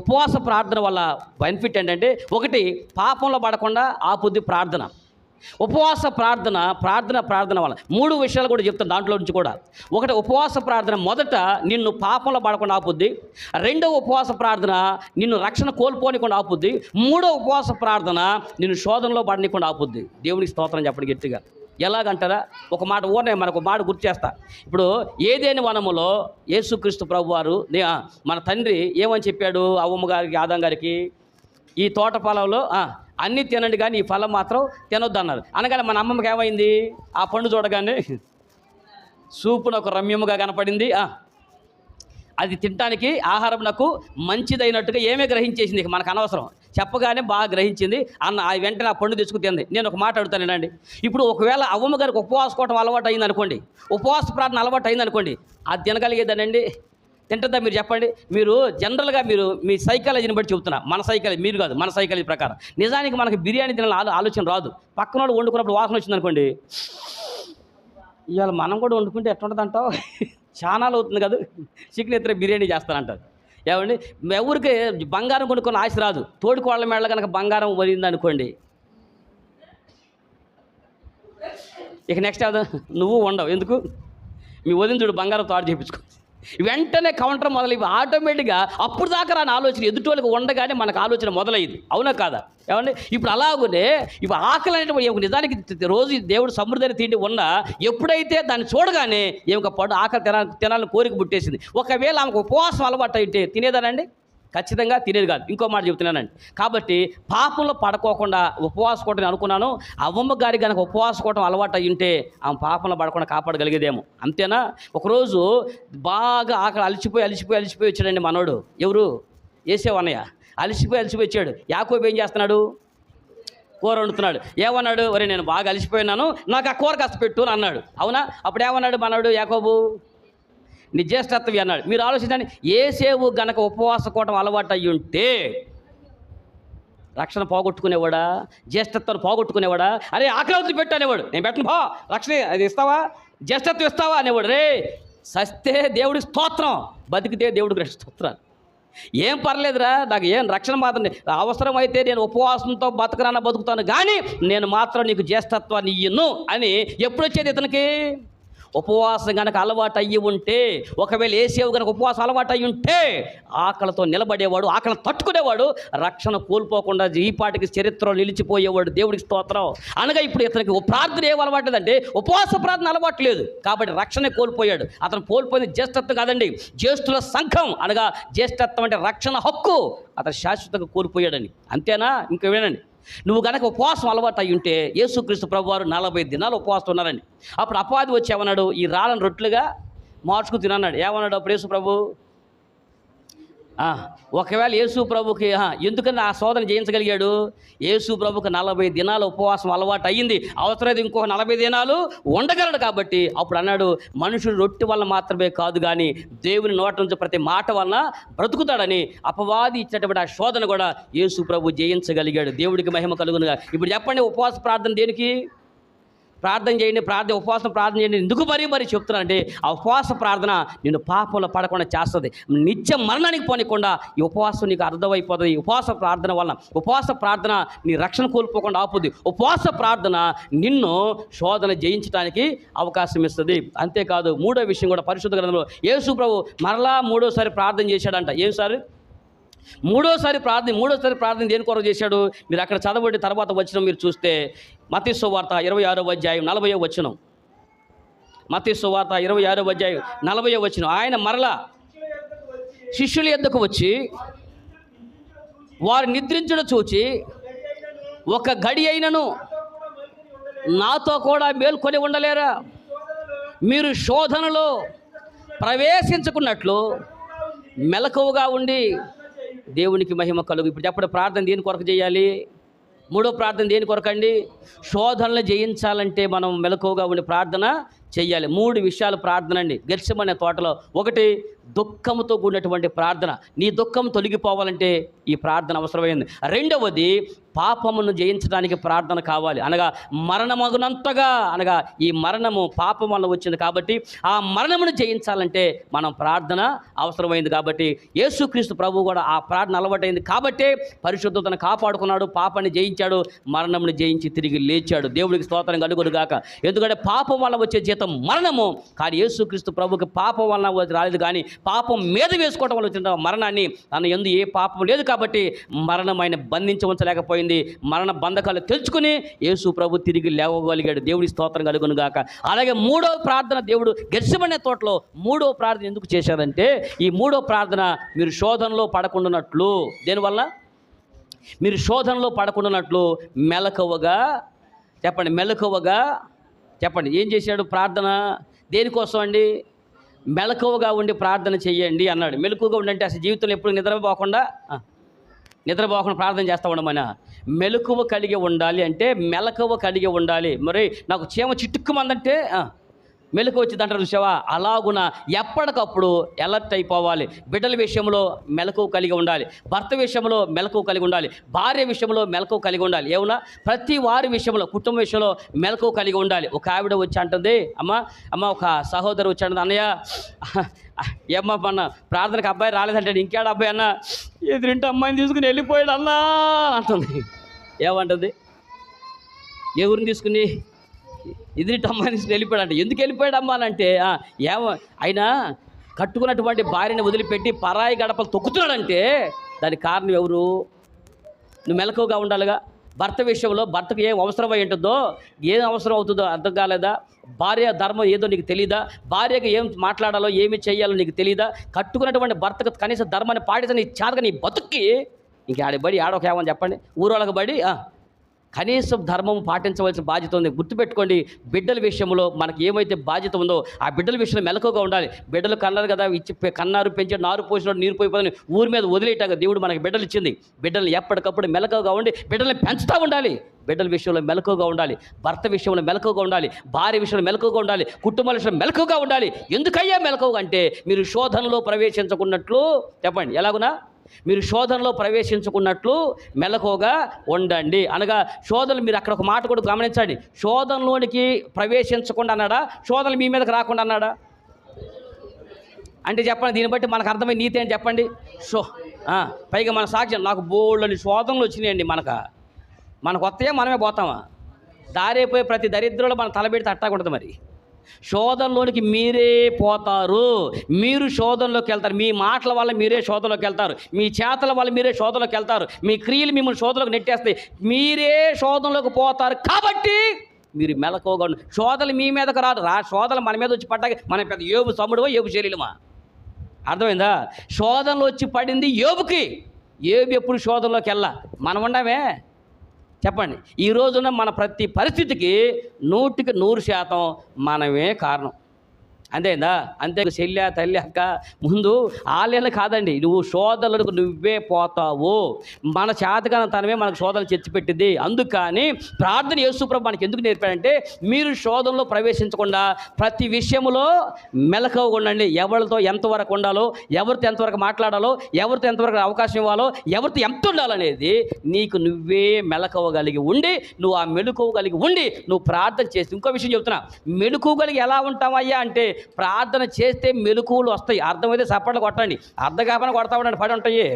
ఉపవాస ప్రార్థన వల్ల బెనిఫిట్ ఏంటంటే, ఒకటి, పాపంలో పడకుండా ఆపుద్ది ప్రార్థన. ఉపవాస ప్రార్థన వల్ల 3 విషయాలు కూడా చెప్తాను దాంట్లో నుంచి కూడా. ఒకటి, ఉపవాస ప్రార్థన మొదట నిన్ను పాపంలో పడకుండా ఆపుద్ది. రెండవ ఉపవాస ప్రార్థన నిన్ను రక్షణ కోల్పోనికుండా ఆపుద్ది. మూడో ఉపవాస ప్రార్థన నిన్ను శోధనలో పడనీకుండా ఆపుద్ది. దేవునికి స్తోత్రం చెప్పండి గట్టిగా. ఎలాగంటారా? ఒక మాట మనకు మాట గుర్తు చేస్తా. ఇప్పుడు ఏదేని వనములో యేసుక్రీస్తు ప్రభువారు మన తండ్రి ఏమని చెప్పాడు అవ్వమ్మ గారికి, ఆదాం గారికి? ఈ తోట ఫలంలో అన్నీ తినండి కానీ ఈ ఫలం మాత్రం తినొద్దు అన్నారు. అనగానే మన అమ్మమ్మకి ఏమైంది? ఆ పండు చూడగానే సూపు నాకు రమ్యముగా కనపడింది. అది తినడానికి ఆహారం నాకు మంచిదైనట్టుగా ఏమే గ్రహించేసింది. మనకు అనవసరం, చెప్పగానే బాగా గ్రహించింది. ఆ వెంటనే ఆ పండు తెచ్చుకు తింది. నేను ఒక మాట అడుగుతానండి, ఇప్పుడు ఒకవేళ అవ్వమ్మ గారికి ఉపవాసుకోవటం అలవాటు అయింది అనుకోండి, ఉపవాస ప్రార్థన అలవాటు అయింది అనుకోండి, అది తినగలిగేదానండి? తింటుందా? మీరు చెప్పండి. మీరు జనరల్గా మీ సైకాలజీని బట్టి చెబుతున్నా, మన సైకాలజీ, మీరు కాదు, మన సైకాలజీ ప్రకారం నిజానికి మనకి బిర్యానీ తినాలని ఆలోచన రాదు. పక్కన వాళ్ళు వండుకున్నప్పుడు వాసన వచ్చింది అనుకోండి, ఇవాళ మనం కూడా వండుకుంటే ఎట్లుంటుంది అంటావు? చాలా అవుతుంది కదా, చికెన్ ఎత్తున బిర్యానీ చేస్తానంటారు. ఏమండి, ఎవరికి బంగారం కొనుక్కొని ఆశ రాదు. తోడుకోళ్ళ మేళ్ళ కనుక బంగారం వరింది అనుకోండి, ఇక నెక్స్ట్ నువ్వు ఉండవు. ఎందుకు? మీ వదిన చూడు బంగారం తాడు చేయించుకో, వెంటనే కౌంటర్ మొదలై ఆటోమేటిక్గా అప్పుడు దాకా రాని ఆలోచన ఎదుటి ఉండగానే మనకు ఆలోచన మొదలయ్యింది. అవునా కాదా? ఏమండి, ఇప్పుడు అలాగనే ఇప్పుడు ఆకలి అనేటువంటి నిజానికి రోజు దేవుడు సమృద్ధిని తిండి ఉన్నా ఎప్పుడైతే దాన్ని చూడగానే ఏమొక పడు ఆకలి తినాలని కోరిక పుట్టేసింది. ఒకవేళ ఆమెకు ఉపవాసం అలవాటు అయితే తినేదానండి? ఖచ్చితంగా తినేది కాదు. ఇంకో మాట చెప్తున్నానండి. కాబట్టి పాపంలో పడుకోకుండా ఉపవాసుకోవటం అనుకున్నాను. అవ్వమ్మ గారికి కనుక ఉపవాసుకోవటం అలవాటు అయ్యి ఉంటే ఆమె పాపంలో పడకుండా కాపాడగలిగేదేమో. అంతేనా? ఒకరోజు బాగా ఆకలి అలిసిపోయి వచ్చాడండి మనోడు. ఎవరు? ఏసేవు అన్నయ్య. అలిసిపోయి వచ్చాడు. యాకోబు ఏం చేస్తున్నాడు? కూర వండుతున్నాడు. ఏమన్నాడు? ఒరే, నేను బాగా అలిసిపోయినాను, నాకు ఆ కూర కాస్త పెట్టు అని అన్నాడు. అవునా? అప్పుడు ఏమన్నాడు మనోడు? యాకోబు, నీ జ్యేష్ఠత్వం అన్నాడు. మీరు ఆలోచించండి, ఏసేవు గనక ఉపవాసకోవటం అలవాటు అయ్యి ఉంటే రక్షణ పోగొట్టుకునేవాడా? జ్యేష్ఠత్వాన్ని పోగొట్టుకునేవాడా? అరే, ఆకలి పెట్టు అనేవాడు. నేను పెట్టను బా, రక్షణ అది ఇస్తావా, జ్యేష్ఠత్వం ఇస్తావా అనేవాడు. రే, సస్తే దేవుడికి స్తోత్రం, బతికితే దేవుడికి స్తోత్రాలు. ఏం పర్లేదురా, నాకు ఏం రక్షణ మాత్రం అవసరమైతే నేను ఉపవాసంతో బతుకుతాను కానీ నేను మాత్రం నీకు జ్యేష్ఠత్వాన్ని ఇయ్యను అని ఎప్పుడు వచ్చేది ఇతనికి? ఉపవాసం కనుక అలవాటు అయ్యి ఉంటే, ఒకవేళ ఏసేవు కనుక ఉపవాసం అలవాటు అయ్యి ఉంటే ఆకలితో నిలబడేవాడు, ఆకలిని తట్టుకునేవాడు, రక్షణ కోల్పోకుండా ఈ పాటికి చరిత్రలో నిలిచిపోయేవాడు. దేవుడికి స్తోత్రం. అనగా ఇప్పుడు ఇతనికి ప్రార్థన ఏం అలవాట్లేదంటే ఉపవాస ప్రార్థన అలవాట్లేదు కాబట్టి రక్షణ కోల్పోయాడు. అతను కోల్పోయింది జ్యేష్ఠత్వం కాదండి, జ్యేష్ఠుల సంఘం. అనగా జ్యేష్ఠత్వం అంటే రక్షణ హక్కు. అతను శాశ్వతంగా కోల్పోయాడని. అంతేనా? ఇంకా వినండి, నువ్వు కనుక ఉపవాసం అలవాటు అయ్యి ఉంటే, యేసుక్రీస్తు ప్రభువారు 40 దినాలు ఉపవాసం ఉన్నారండి. అప్పుడు అపవాది వచ్చి ఏమన్నాడు? ఈ రాళ్ళను రొట్టెలుగా మార్చుకు తినన్నాడు. ఏమన్నాడు అప్పుడు యేసు ప్రభు? ఒకవేళ యేసు ప్రభుకి ఎందుకని ఆ శోధన జయించగలిగాడు? యేసు ప్రభుకి 40 దినాలు ఉపవాసం అలవాటు అయ్యింది. అవసరమైతే ఇంకొక 40 దినాలు ఉండగలడు. కాబట్టి అప్పుడు అన్నాడు, మనుషుడు రొట్టె వల్ల మాత్రమే కాదు కానీ దేవుని నోట నుంచి ప్రతి మాట వలన బ్రతుకుతాడని. అపవాది ఇచ్చినటువంటి ఆ శోధన కూడా యేసు ప్రభు జయించగలిగాడు. దేవుడికి మహిమ కలుగునుగా. ఇప్పుడు చెప్పండి, ఉపవాస ప్రార్థన దేనికి? ప్రార్థన చేయండి, ఉపవాసం ప్రార్థన చేయండి. ఎందుకు మరీ చెప్తున్నానంటే ఆ ఉపవాస ప్రార్థన నిన్ను పాపంలో పడకుండా చేస్తుంది. నిత్య మరణానికి పోనీయకుండా ఈ ఉపవాసం నీకు అర్థమైపోతుంది. ఈ ఉపవాస ప్రార్థన వల్ల ఉపవాస ప్రార్థన నీ రక్షణ కోల్పోకుండా ఆపుద్ది. ఉపవాస ప్రార్థన నిన్ను శోధన జయించడానికి అవకాశం ఇస్తుంది. అంతేకాదు మూడో విషయం కూడా పరిశుద్ధ గ్రంథంలో యేసు ప్రభు మరలా మూడోసారి ప్రార్థన చేశాడంట. మూడోసారి ప్రార్థన దేని కొరకు చేశాడు? మీరు అక్కడ చదవండి. తర్వాత వచనం మీరు చూస్తే మత్తయి సువార్త 26వ అధ్యాయం 40వ వచనం. మత్తయి సువార్త 26వ అధ్యాయం 40వ వచనం. ఆయన మరలా శిష్యుల యొద్దకు వచ్చి వారు నిద్రించడం చూచి, ఒక గడి అయినను నాతో కూడా మేల్కొని ఉండలేరా? మీరు శోధనలో ప్రవేశించుకున్నట్లు మెలకువగా ఉండి దేవునికి మహిమ కలుగు. ఇప్పుడు చెప్పండి, ప్రార్థన దేని కొరకు చేయాలి? మూడో ప్రార్థన దేని కొరకండి? శోధనలు జయించాలంటే మనం మెలకువగా ఉండి ప్రార్థన చెయ్యాలి. 3 విషయాలు ప్రార్థన అండి గెత్సెమనే తోటలో. ఒకటి, దుఃఖంతో కూడినటువంటి ప్రార్థన. నీ దుఃఖం తొలగిపోవాలంటే ఈ ప్రార్థన అవసరమైంది. రెండవది, పాపమును జయించడానికి ప్రార్థన కావాలి. అనగా మరణమగునంతగా, అనగా ఈ మరణము పాపం వల్ల వచ్చింది కాబట్టి ఆ మరణమును జయించాలంటే మనం ప్రార్థన అవసరమైంది. కాబట్టి యేసుక్రీస్తు ప్రభువు కూడా ఆ ప్రార్థన అలవాటైంది కాబట్టి పరిశుద్ధతను కాపాడుకున్నాడు, పాపాన్ని జయించాడు, మరణమును జయించి తిరిగి లేచాడు. దేవుడికి స్తోత్రం కలుగును గాక. ఎందుకంటే పాపం వల్ల వచ్చే జీతం మరణము. కానీ యేసుక్రీస్తు ప్రభువుకి పాపం వల్ల రాలేదు, కానీ పాపం మీద వేసుకోవడం వల్ల వచ్చిన మరణాన్ని, తన యందు ఏ పాపం లేదు కాబట్టి మరణం ఆయన బంధించలేకపోయింది. మరణ బంధకాలు తెలుసుకుని యేసు ప్రభు తిరిగి లేవగలిగాడు. దేవుడి స్తోత్రం కలుగును గాక. అలాగే మూడో ప్రార్థన దేవుడు గెత్సెమనే తోటలో మూడో ప్రార్థన ఎందుకు చేశాడంటే, ఈ మూడో ప్రార్థన మీరు శోధనలో పడకుండానట్లు. దేనివల్ల? మీరు శోధనలో పడకుండానట్లు మెలకువగా, చెప్పండి, మెలకువగా చెప్పండి. ఏం చేశాడు ప్రార్థన? దేనికోసం అండి? మెలకువగా ఉండి ప్రార్థన చెయ్యండి అన్నాడు. మెలకువగా ఉండంటే అసలు జీవితంలో ఎప్పుడు నిద్రపోకుండా ప్రార్థన చేస్తూ ఉండమని. మెలకువ కలిగి ఉండాలి అంటే మెలకువ కలిగి ఉండాలి. మరి నాకు చీమ చిట్టుక్కుమందంటే మెలకు వచ్చింది అంటారు చూసావా? అలాగున ఎప్పటికప్పుడు అలర్ట్ అయిపోవాలి. బిడ్డల విషయంలో మెలకువ కలిగి ఉండాలి, భర్త విషయంలో మెలకువ కలిగి ఉండాలి, భార్య విషయంలో మెలకువ కలిగి ఉండాలి. ఏమన్నా ప్రతి వారి విషయంలో, కుటుంబ విషయంలో మెలకువ కలిగి ఉండాలి. ఒక ఆవిడ వచ్చి అంటుంది, అమ్మ ఒక సహోదరు వచ్చి అంటుంది, అన్నయ్య ఏమ్మన్న ప్రార్థనకు అబ్బాయి రాలేదంటే, ఇంకేడ అబ్బాయి అన్న, ఎదురింటి అమ్మాయిని తీసుకుని వెళ్ళిపోయాడు అన్నా అంటుంది. ఏమంటుంది? ఎవరిని తీసుకుని? ఎదురింటి అమ్మాయిని తీసుకుని వెళ్ళిపోయాడు అంటే, ఎందుకు వెళ్ళిపోయాడు అమ్మా అని అంటే, ఆయన కట్టుకున్నటువంటి భార్యని వదిలిపెట్టి పరాయి గడపలు తొక్కుతున్నాడంటే దానికి కారణం ఎవరు? నువ్వు మెలకువగా ఉండాలిగా. భర్త విషయంలో భర్తకు ఏం అవసరమై ఉంటుందో, ఏం అవసరం అవుతుందో అర్థం కాలేదా? భార్య ధర్మం ఏదో నీకు తెలీదా? భార్యకు ఏం మాట్లాడాలో ఏమి చేయాలో నీకు తెలీదా? కట్టుకున్నటువంటి భర్తకు కనీస ధర్మాన్ని పాటించని నీ చేతగా నీ బతుక్కి ఇంక ఆడబడి ఆడొక ఏమని చెప్పండి, ఊరోళ్ళకి బడి కనీసం ధర్మం పాటించవలసిన బాధ్యత ఉంది. గుర్తుపెట్టుకోండి, బిడ్డల విషయంలో మనకి ఏమైతే బాధ్యత ఉందో ఆ బిడ్డల విషయంలో మెలకువగా ఉండాలి. బిడ్డలు కన్నారు కదా, కన్నారు పెంచి నారు పోసినట్టు నీరు పోయిపోదని ఊరి మీద వదిలేయటాక దేవుడు మనకి బిడ్డలు ఇచ్చింది. బిడ్డలు ఎప్పటికప్పుడు మెలకువగా ఉండి బిడ్డల్ని పెంచుతూ ఉండాలి. బిడ్డల విషయంలో మెలకువగా ఉండాలి, భర్త విషయంలో మెలకువగా ఉండాలి, భార్య విషయంలో మెలకువగా ఉండాలి, కుటుంబాల విషయంలో మెలకువగా ఉండాలి. ఎందుకయ్యా మెలకువగా అంటే, మీరు శోధనలో ప్రవేశించకున్నట్లు, చెప్పండి ఎలాగునా, మీరు శోధనలో ప్రవేశించుకున్నట్లు మెలకువగా ఉండండి. అనగా శోధనలు, మీరు అక్కడ ఒక మాట కూడా గమనించండి, శోధనలోనికి ప్రవేశించకుండా అన్నాడా, శోధనలు మీ మీదకి రాకుండా అన్నాడా? అంటే చెప్పండి, దీన్ని బట్టి మనకు అర్థమైన నీతి ఏంటి చెప్పండి. పైగా మన సాక్ష్యం, నాకు బోల్డని శోధనలు వచ్చినాయండి. మనకు వస్తాయా, మనమే పోతామా? దారైపోయే ప్రతి దరిద్రంలో మన తలబెడితే అట్టాకుంటుంది. మరి శోధనలోనికి మీరే పోతారు, మీరు శోధనలోకి వెళ్తారు. మీ మాటల వల్ల మీరే శోధనలోకి వెళ్తారు, మీ చేతల వల్ల మీరే శోధనలోకి వెళ్తారు, మీ క్రియలు మిమ్మల్ని శోధనలోకి నెట్టేస్తాయి, మీరే శోధనలోకి పోతారు. కాబట్టి మీరు మెలకువగా ఉండండి. శోధనలు మీ మీదకు రాదు, శోధనలు మన మీద వచ్చి పడ్డాక మనం పెద్ద యోబు సముడువో యోబు శరీరమా? అర్థమైందా? శోధనలు వచ్చి పడింది యోబుకి. యోబు ఎప్పుడు శోధనలోకి వెళ్ళా, మనం ఉండమే. చెప్పండి, ఈ రోజున మన ప్రతి పరిస్థితికి 100% మనమే కారణం. అంతేందా? అంతే. చెల్లి తల్లి అక్క ముందు ఆలయాలు కాదండి, నువ్వు శోధనలకు నువ్వే పోతావు. మన చేతకాని తనమే మనకు శోధనలు తెచ్చిపెట్టింది. అందుకని ప్రార్థన యేసుప్రభు మనకి ఎందుకు నేర్పాడంటే, మీరు శోధనలో ప్రవేశించకుండా ప్రతి విషయంలో మెలకువగా ఉండండి. ఎవరితో ఎంతవరకు ఉండాలో, ఎవరితో ఎంతవరకు మాట్లాడాలో, ఎవరితో ఎంతవరకు అవకాశం ఇవ్వాలో, ఎవరితో ఎంత ఉండాలనేది నీకు నువ్వే మెలకువగలిగి ఉండి, నువ్వు ఆ మెలకువగలిగి ఉండి నువ్వు ప్రార్థన చేసి. ఇంకో విషయం చెప్తున్నా, మెలకువగలిగి ఎలా ఉంటామయ్యా అంటే, ప్రార్థన చేస్తే మెలకువలు వస్తాయి. అర్థమైతే చప్పట్లు కొట్టండి, అర్థం కాకుండా కొడతా ఉండండి, పడి ఉంటాయి.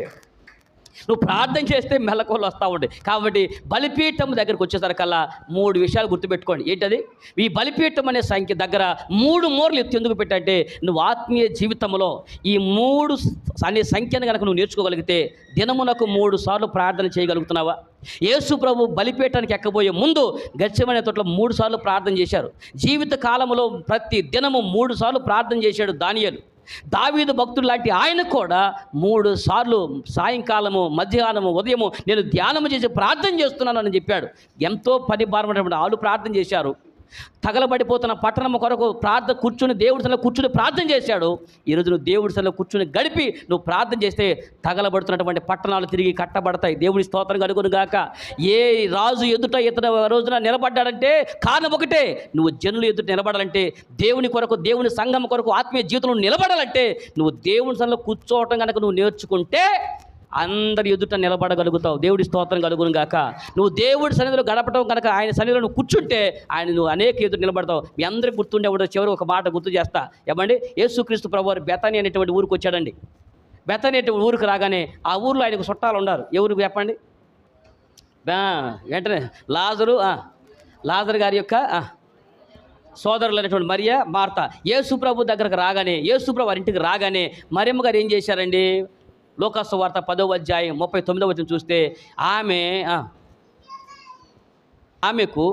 నువ్వు ప్రార్థన చేస్తే మెలకువలు వస్తూ ఉంటాయి. కాబట్టి బలిపీఠం దగ్గరికి వచ్చేసరికల్లా 3 విషయాలు గుర్తుపెట్టుకోండి. ఏంటది? ఈ బలిపీఠం అనే సంఖ్య దగ్గర 3 మూరలు ఎత్తి ఎందుకు పెట్టంటే, నువ్వు ఆత్మీయ జీవితంలో ఈ 3 అనే సంఖ్యను కనుక నువ్వు నేర్చుకోగలిగితే దినమునకు 3 సార్లు ప్రార్థన చేయగలుగుతున్నావా? యేసు ప్రభు బలిపీఠానికి ఎక్కబోయే ముందు గెత్సేమనే తోటలో 3 సార్లు ప్రార్థన చేశారు. జీవిత కాలంలో ప్రతి దినము 3 సార్లు ప్రార్థన చేశాడు దానియేలు. దావీదు భక్తుడు లాంటి ఆయన కూడా 3 సార్లు సాయంకాలము, మధ్యాహ్నము, ఉదయము నేను ధ్యానము చేసి ప్రార్థన చేస్తున్నాను అని చెప్పాడు. ఎంతో పని భారమైనటువంటి వాళ్ళు ప్రార్థన చేశారు. తగలబడిపోతున్న పట్టణం కొరకు దేవుడి సన్నిధిలో కూర్చుని ప్రార్థన చేశాడు. ఈరోజు నువ్వు దేవుడి సన్నిధిలో కూర్చుని గడిపి నువ్వు ప్రార్థన చేస్తే తగలబడుతున్నటువంటి పట్టణాలు తిరిగి కట్టబడతాయి. దేవుడి స్తోత్రం కలుగును గాక. ఏ రాజు ఎదుట ఇతర రోజున నిలబడ్డాడంటే కారణం ఒకటే, నువ్వు జనులు ఎదుట నిలబడాలంటే, దేవుని కొరకు, దేవుని సంఘం కొరకు, ఆత్మీయ జీవితంలో నిలబడాలంటే నువ్వు దేవుడి సన్నిధిలో కూర్చోవటం కనుక నువ్వు నేర్చుకుంటే అందరి ఎదుట నిలబడగలుగుతావు. దేవుడి స్తోత్రం కలుగును గాక. నువ్వు దేవుడి సన్నిధిలో గడపటం కనుక, ఆయన సన్నిధిలో నువ్వు కూర్చుంటే నువ్వు అనేక ఎదుట నిలబడతావు. మీ అందరికీ గుర్తుండే చివరి ఒక మాట గుర్తు చేస్తా. ఏమండి? యేసుక్రీస్తు ప్రభువారు బెతాని అనేటువంటి ఊరికి వచ్చాడండి. బెతాని అనేటువంటి ఊరికి రాగానే ఆ ఊరిలో ఆయనకు చుట్టాలు ఉన్నారు. ఎవరికి చెప్పండి? వెంటనే లాజరు గారి యొక్క సోదరులు అనేటువంటి మరియ, మార్త. యేసు ప్రభు దగ్గరకు రాగానే, యేసు ప్రభు వారి ఇంటికి రాగానే మరియమ్మ గారు ఏం చేశారండి? లోకాసు వార్త 10వ అధ్యాయం 39వ వచనం చూస్తే ఆమెకు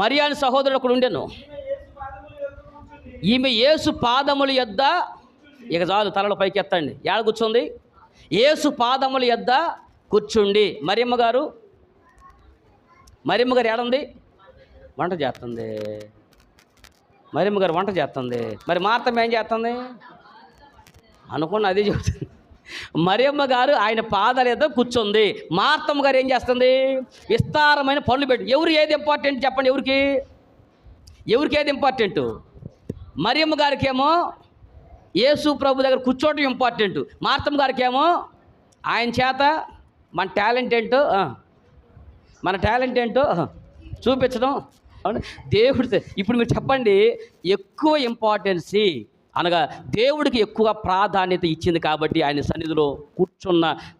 మరియా అని సహోదరుడు ఒకడు ఉండెను. ఈమె యేసు పాదముల యొద్ద, ఇక చాలు తలలో పైకి ఎత్తండి, ఏడ కూర్చుంది? యేసు పాదముల యొద్ద కూర్చుండి. మరియమ్మ గారు ఏడుంది? వంట చేస్తుంది. మరియమ్మ గారు వంట చేస్తుంది. మరి మార్తమ్మ ఏం చేస్తుంది అనుకున్న? అదే చెబుతుంది. మరియమ్మ గారు ఆయన పాదాల యొద్ద కూర్చుంది. మార్తమ్మ గారు ఏం చేస్తుంది? విస్తారమైన పనులు పెట్టి. ఎవరు ఏది ఇంపార్టెంట్ చెప్పండి? ఎవరికి ఏది ఇంపార్టెంట్? మరియమ్మ గారికి ఏమో యేసు ప్రభు దగ్గర కూర్చోవటం ఇంపార్టెంట్. మార్తమ్మ గారికి ఏమో ఆయన చేత మన టాలెంట్ ఏంటో చూపించడం. దేవుడి ఇప్పుడు మీరు చెప్పండి, ఎక్కువ ఇంపార్టెన్సీ అనగా దేవుడికి ఎక్కువ ప్రాధాన్యత ఇచ్చింది. కాబట్టి ఆయన సన్నిధిలో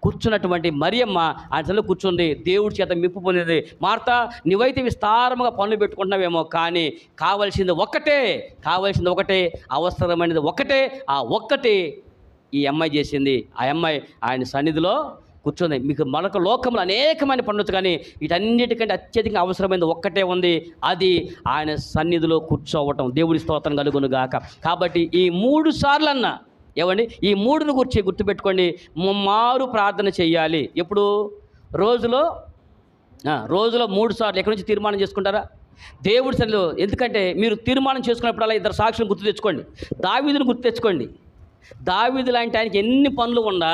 కూర్చున్నటువంటి మరియమ్మ ఆయన సన్నిధిలో కూర్చుంది, దేవుడి చేత మెప్పు పొందింది. మార్త, నువ్వైతే విస్తారముగా పనులు పెట్టుకుంటున్నావేమో, కానీ కావలసింది ఒకటే, అవసరమైనది ఒకటే. ఆ ఒక్కటి ఈ అమ్మాయి చేసింది. ఆ అమ్మాయి ఆయన సన్నిధిలో కూర్చుంది. మీకు మనకు లోకంలో అనేకమైన పనులు, కానీ వీటన్నిటికంటే అత్యధికంగా అవసరమైనది ఒక్కటే ఉంది, అది ఆయన సన్నిధిలో కూర్చోవటం. దేవుడి స్తోత్రం కలుగును గాక. కాబట్టి ఈ 3 సార్లన్నా ఏమండి, ఈ 3ను గుర్తుపెట్టుకోండి. ముమ్మారు ప్రార్థన చేయాలి. ఎప్పుడు? రోజులో 3 సార్లు. ఎక్కడి నుంచి తీర్మానం చేసుకుంటారా? దేవుడి సన్నిధిలో. ఎందుకంటే మీరు తీర్మానం చేసుకున్నప్పుడల్లా 2 సాక్షులను గుర్తు తెచ్చుకోండి. దావీదును గుర్తు తెచ్చుకోండి. దావీదు లాంటి ఆయనకి ఎన్ని పనులు ఉన్నా,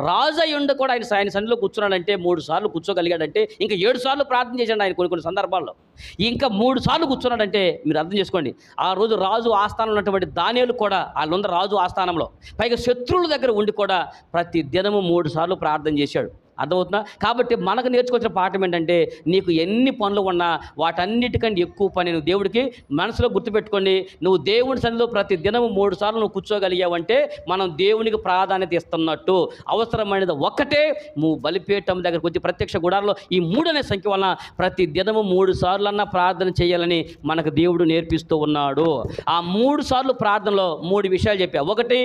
రాజు అయి ఉండి కూడా ఆయన సన్నిధిలో కూర్చున్నాడంటే, 3 సార్లు కూర్చోగలిగాడంటే, ఇంకా 7 సార్లు ప్రార్థన చేశాడు ఆయన కొన్ని సందర్భాల్లో. ఇంకా 3 సార్లు కూర్చున్నాడంటే మీరు అర్థం చేసుకోండి. ఆ రోజు రాజు ఆస్థానంలో ఉన్నటువంటి దానియేలు కూడా వాళ్ళున్న రాజు ఆస్థానంలో, పైగా శత్రువుల దగ్గర ఉండి కూడా ప్రతి దినము 3 సార్లు ప్రార్థన చేశాడు. అర్థమవుతుందా? కాబట్టి మనకు నేర్చుకొచ్చిన పాఠం ఏంటంటే, నీకు ఎన్ని పనులు ఉన్నా వాటన్నిటికంటే ఎక్కువ పని నువ్వు దేవుడికి మనసులో గుర్తుపెట్టుకోండి. నువ్వు దేవుని సన్నిధిలో ప్రతి దినము 3 సార్లు నువ్వు కూర్చోగలిగావంటే మనం దేవునికి ప్రాధాన్యత ఇస్తున్నట్టు. అవసరమైనది ఒక్కటే. నువ్వు బలిపీఠం దగ్గరకు వచ్చి ప్రత్యక్ష గుడారంలో ఈ 3 అనే సంఖ్య వలన ప్రతి దినము 3 సార్లన్నా ప్రార్థన చేయాలని మనకు దేవుడు నేర్పిస్తూ ఉన్నాడు. ఆ 3 సార్లు ప్రార్థనలో 3 విషయాలు చెప్పా. ఒకటి,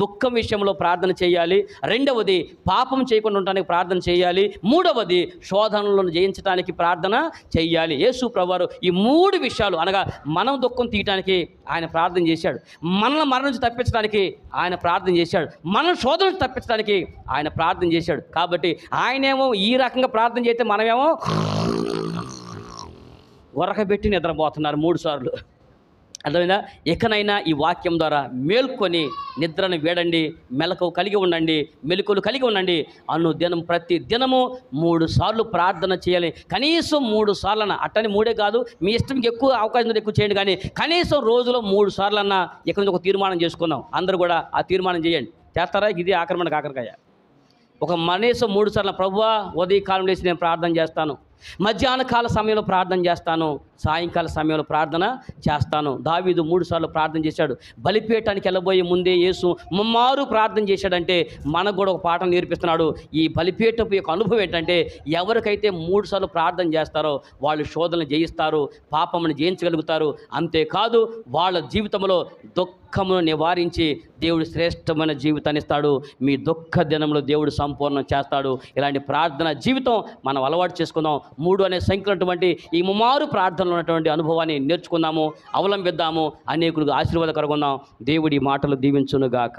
దుఃఖం విషయంలో ప్రార్థన చేయాలి. రెండవది, పాపం చేయకుండా ఉండడానికి ప్రార్థన చేయాలి. మూడవది, శోధనలను జయించడానికి ప్రార్థన చేయాలి. యేసు ప్రభువారు ఈ 3 విషయాలు అనగా మనం దుఃఖం తీయటానికి ఆయన ప్రార్థన చేశాడు, మనల్ని మరణం నుంచి తప్పించడానికి ఆయన ప్రార్థన చేశాడు, మనం శోధన నుంచి తప్పించడానికి ఆయన ప్రార్థన చేశాడు. కాబట్టి ఆయనేమో ఈ రకంగా ప్రార్థన చేస్తే మనమేమో ఉరకబెట్టి నిద్రపోతున్నారు 3 సార్లు. అర్థమైందా? ఇకనైనా ఈ వాక్యం ద్వారా మేల్కొని నిద్రను వేడండి, మెలకువ కలిగి ఉండండి, మెలకువలు కలిగి ఉండండి. అనుదినం ప్రతి దినము 3 సార్లు ప్రార్థన చేయాలి. కనీసం 3 సార్లన్నా, అట్టని 3 కాదు, మీ ఇష్టంకి ఎక్కువ అవకాశం ఉంటే ఎక్కువ చేయండి, కానీ కనీసం రోజులో 3 సార్లన్నా ఇక్కడ నుంచి ఒక తీర్మానం చేసుకుందాం. అందరూ కూడా ఆ తీర్మానం చేయండి. చేస్తారా? ఇది ఆక్రమణ కాకరకాయ. ఒక కనీసం 3 సార్లు, ప్రభువా ఉదయకాలం లేచి నేను ప్రార్థన చేస్తాను, మధ్యాహ్న కాల సమయంలో ప్రార్థన చేస్తాను, సాయంకాల సమయంలో ప్రార్థన చేస్తాను. దావీదు 3 సార్లు ప్రార్థన చేశాడు. బలిపీఠానికి వెళ్ళబోయే ముందే యేసు ముమ్మారు ప్రార్థన చేశాడంటే మనకు కూడా ఒక పాఠం నేర్పిస్తున్నాడు. ఈ బలిపీఠపు యొక్క అనుభవం ఏంటంటే, ఎవరికైతే 3 సార్లు ప్రార్థన చేస్తారో వాళ్ళు శోధనలు జయిస్తారు, పాపమును జయించగలుగుతారు. అంతేకాదు వాళ్ళ జీవితంలో దుఃఖమును నివారించి దేవుడు శ్రేష్టమైన జీవితాన్ని ఇస్తాడు. మీ దుఃఖ దినంలో దేవుడు సంపూర్ణం చేస్తాడు. ఇలాంటి ప్రార్థన జీవితం మనం అలవాటు చేసుకుందాం. 3 అనే సంఖ్యలో ఉన్నటువంటి ఈ ముమ్మారు ప్రార్థనలో ఉన్నటువంటి అనుభవాన్ని నేర్చుకుందాము, అవలంబిద్దాము, అనేకులకు ఆశీర్వాదకరంగా ఉందాం. దేవుడి మాటలు దీవించునుగాక.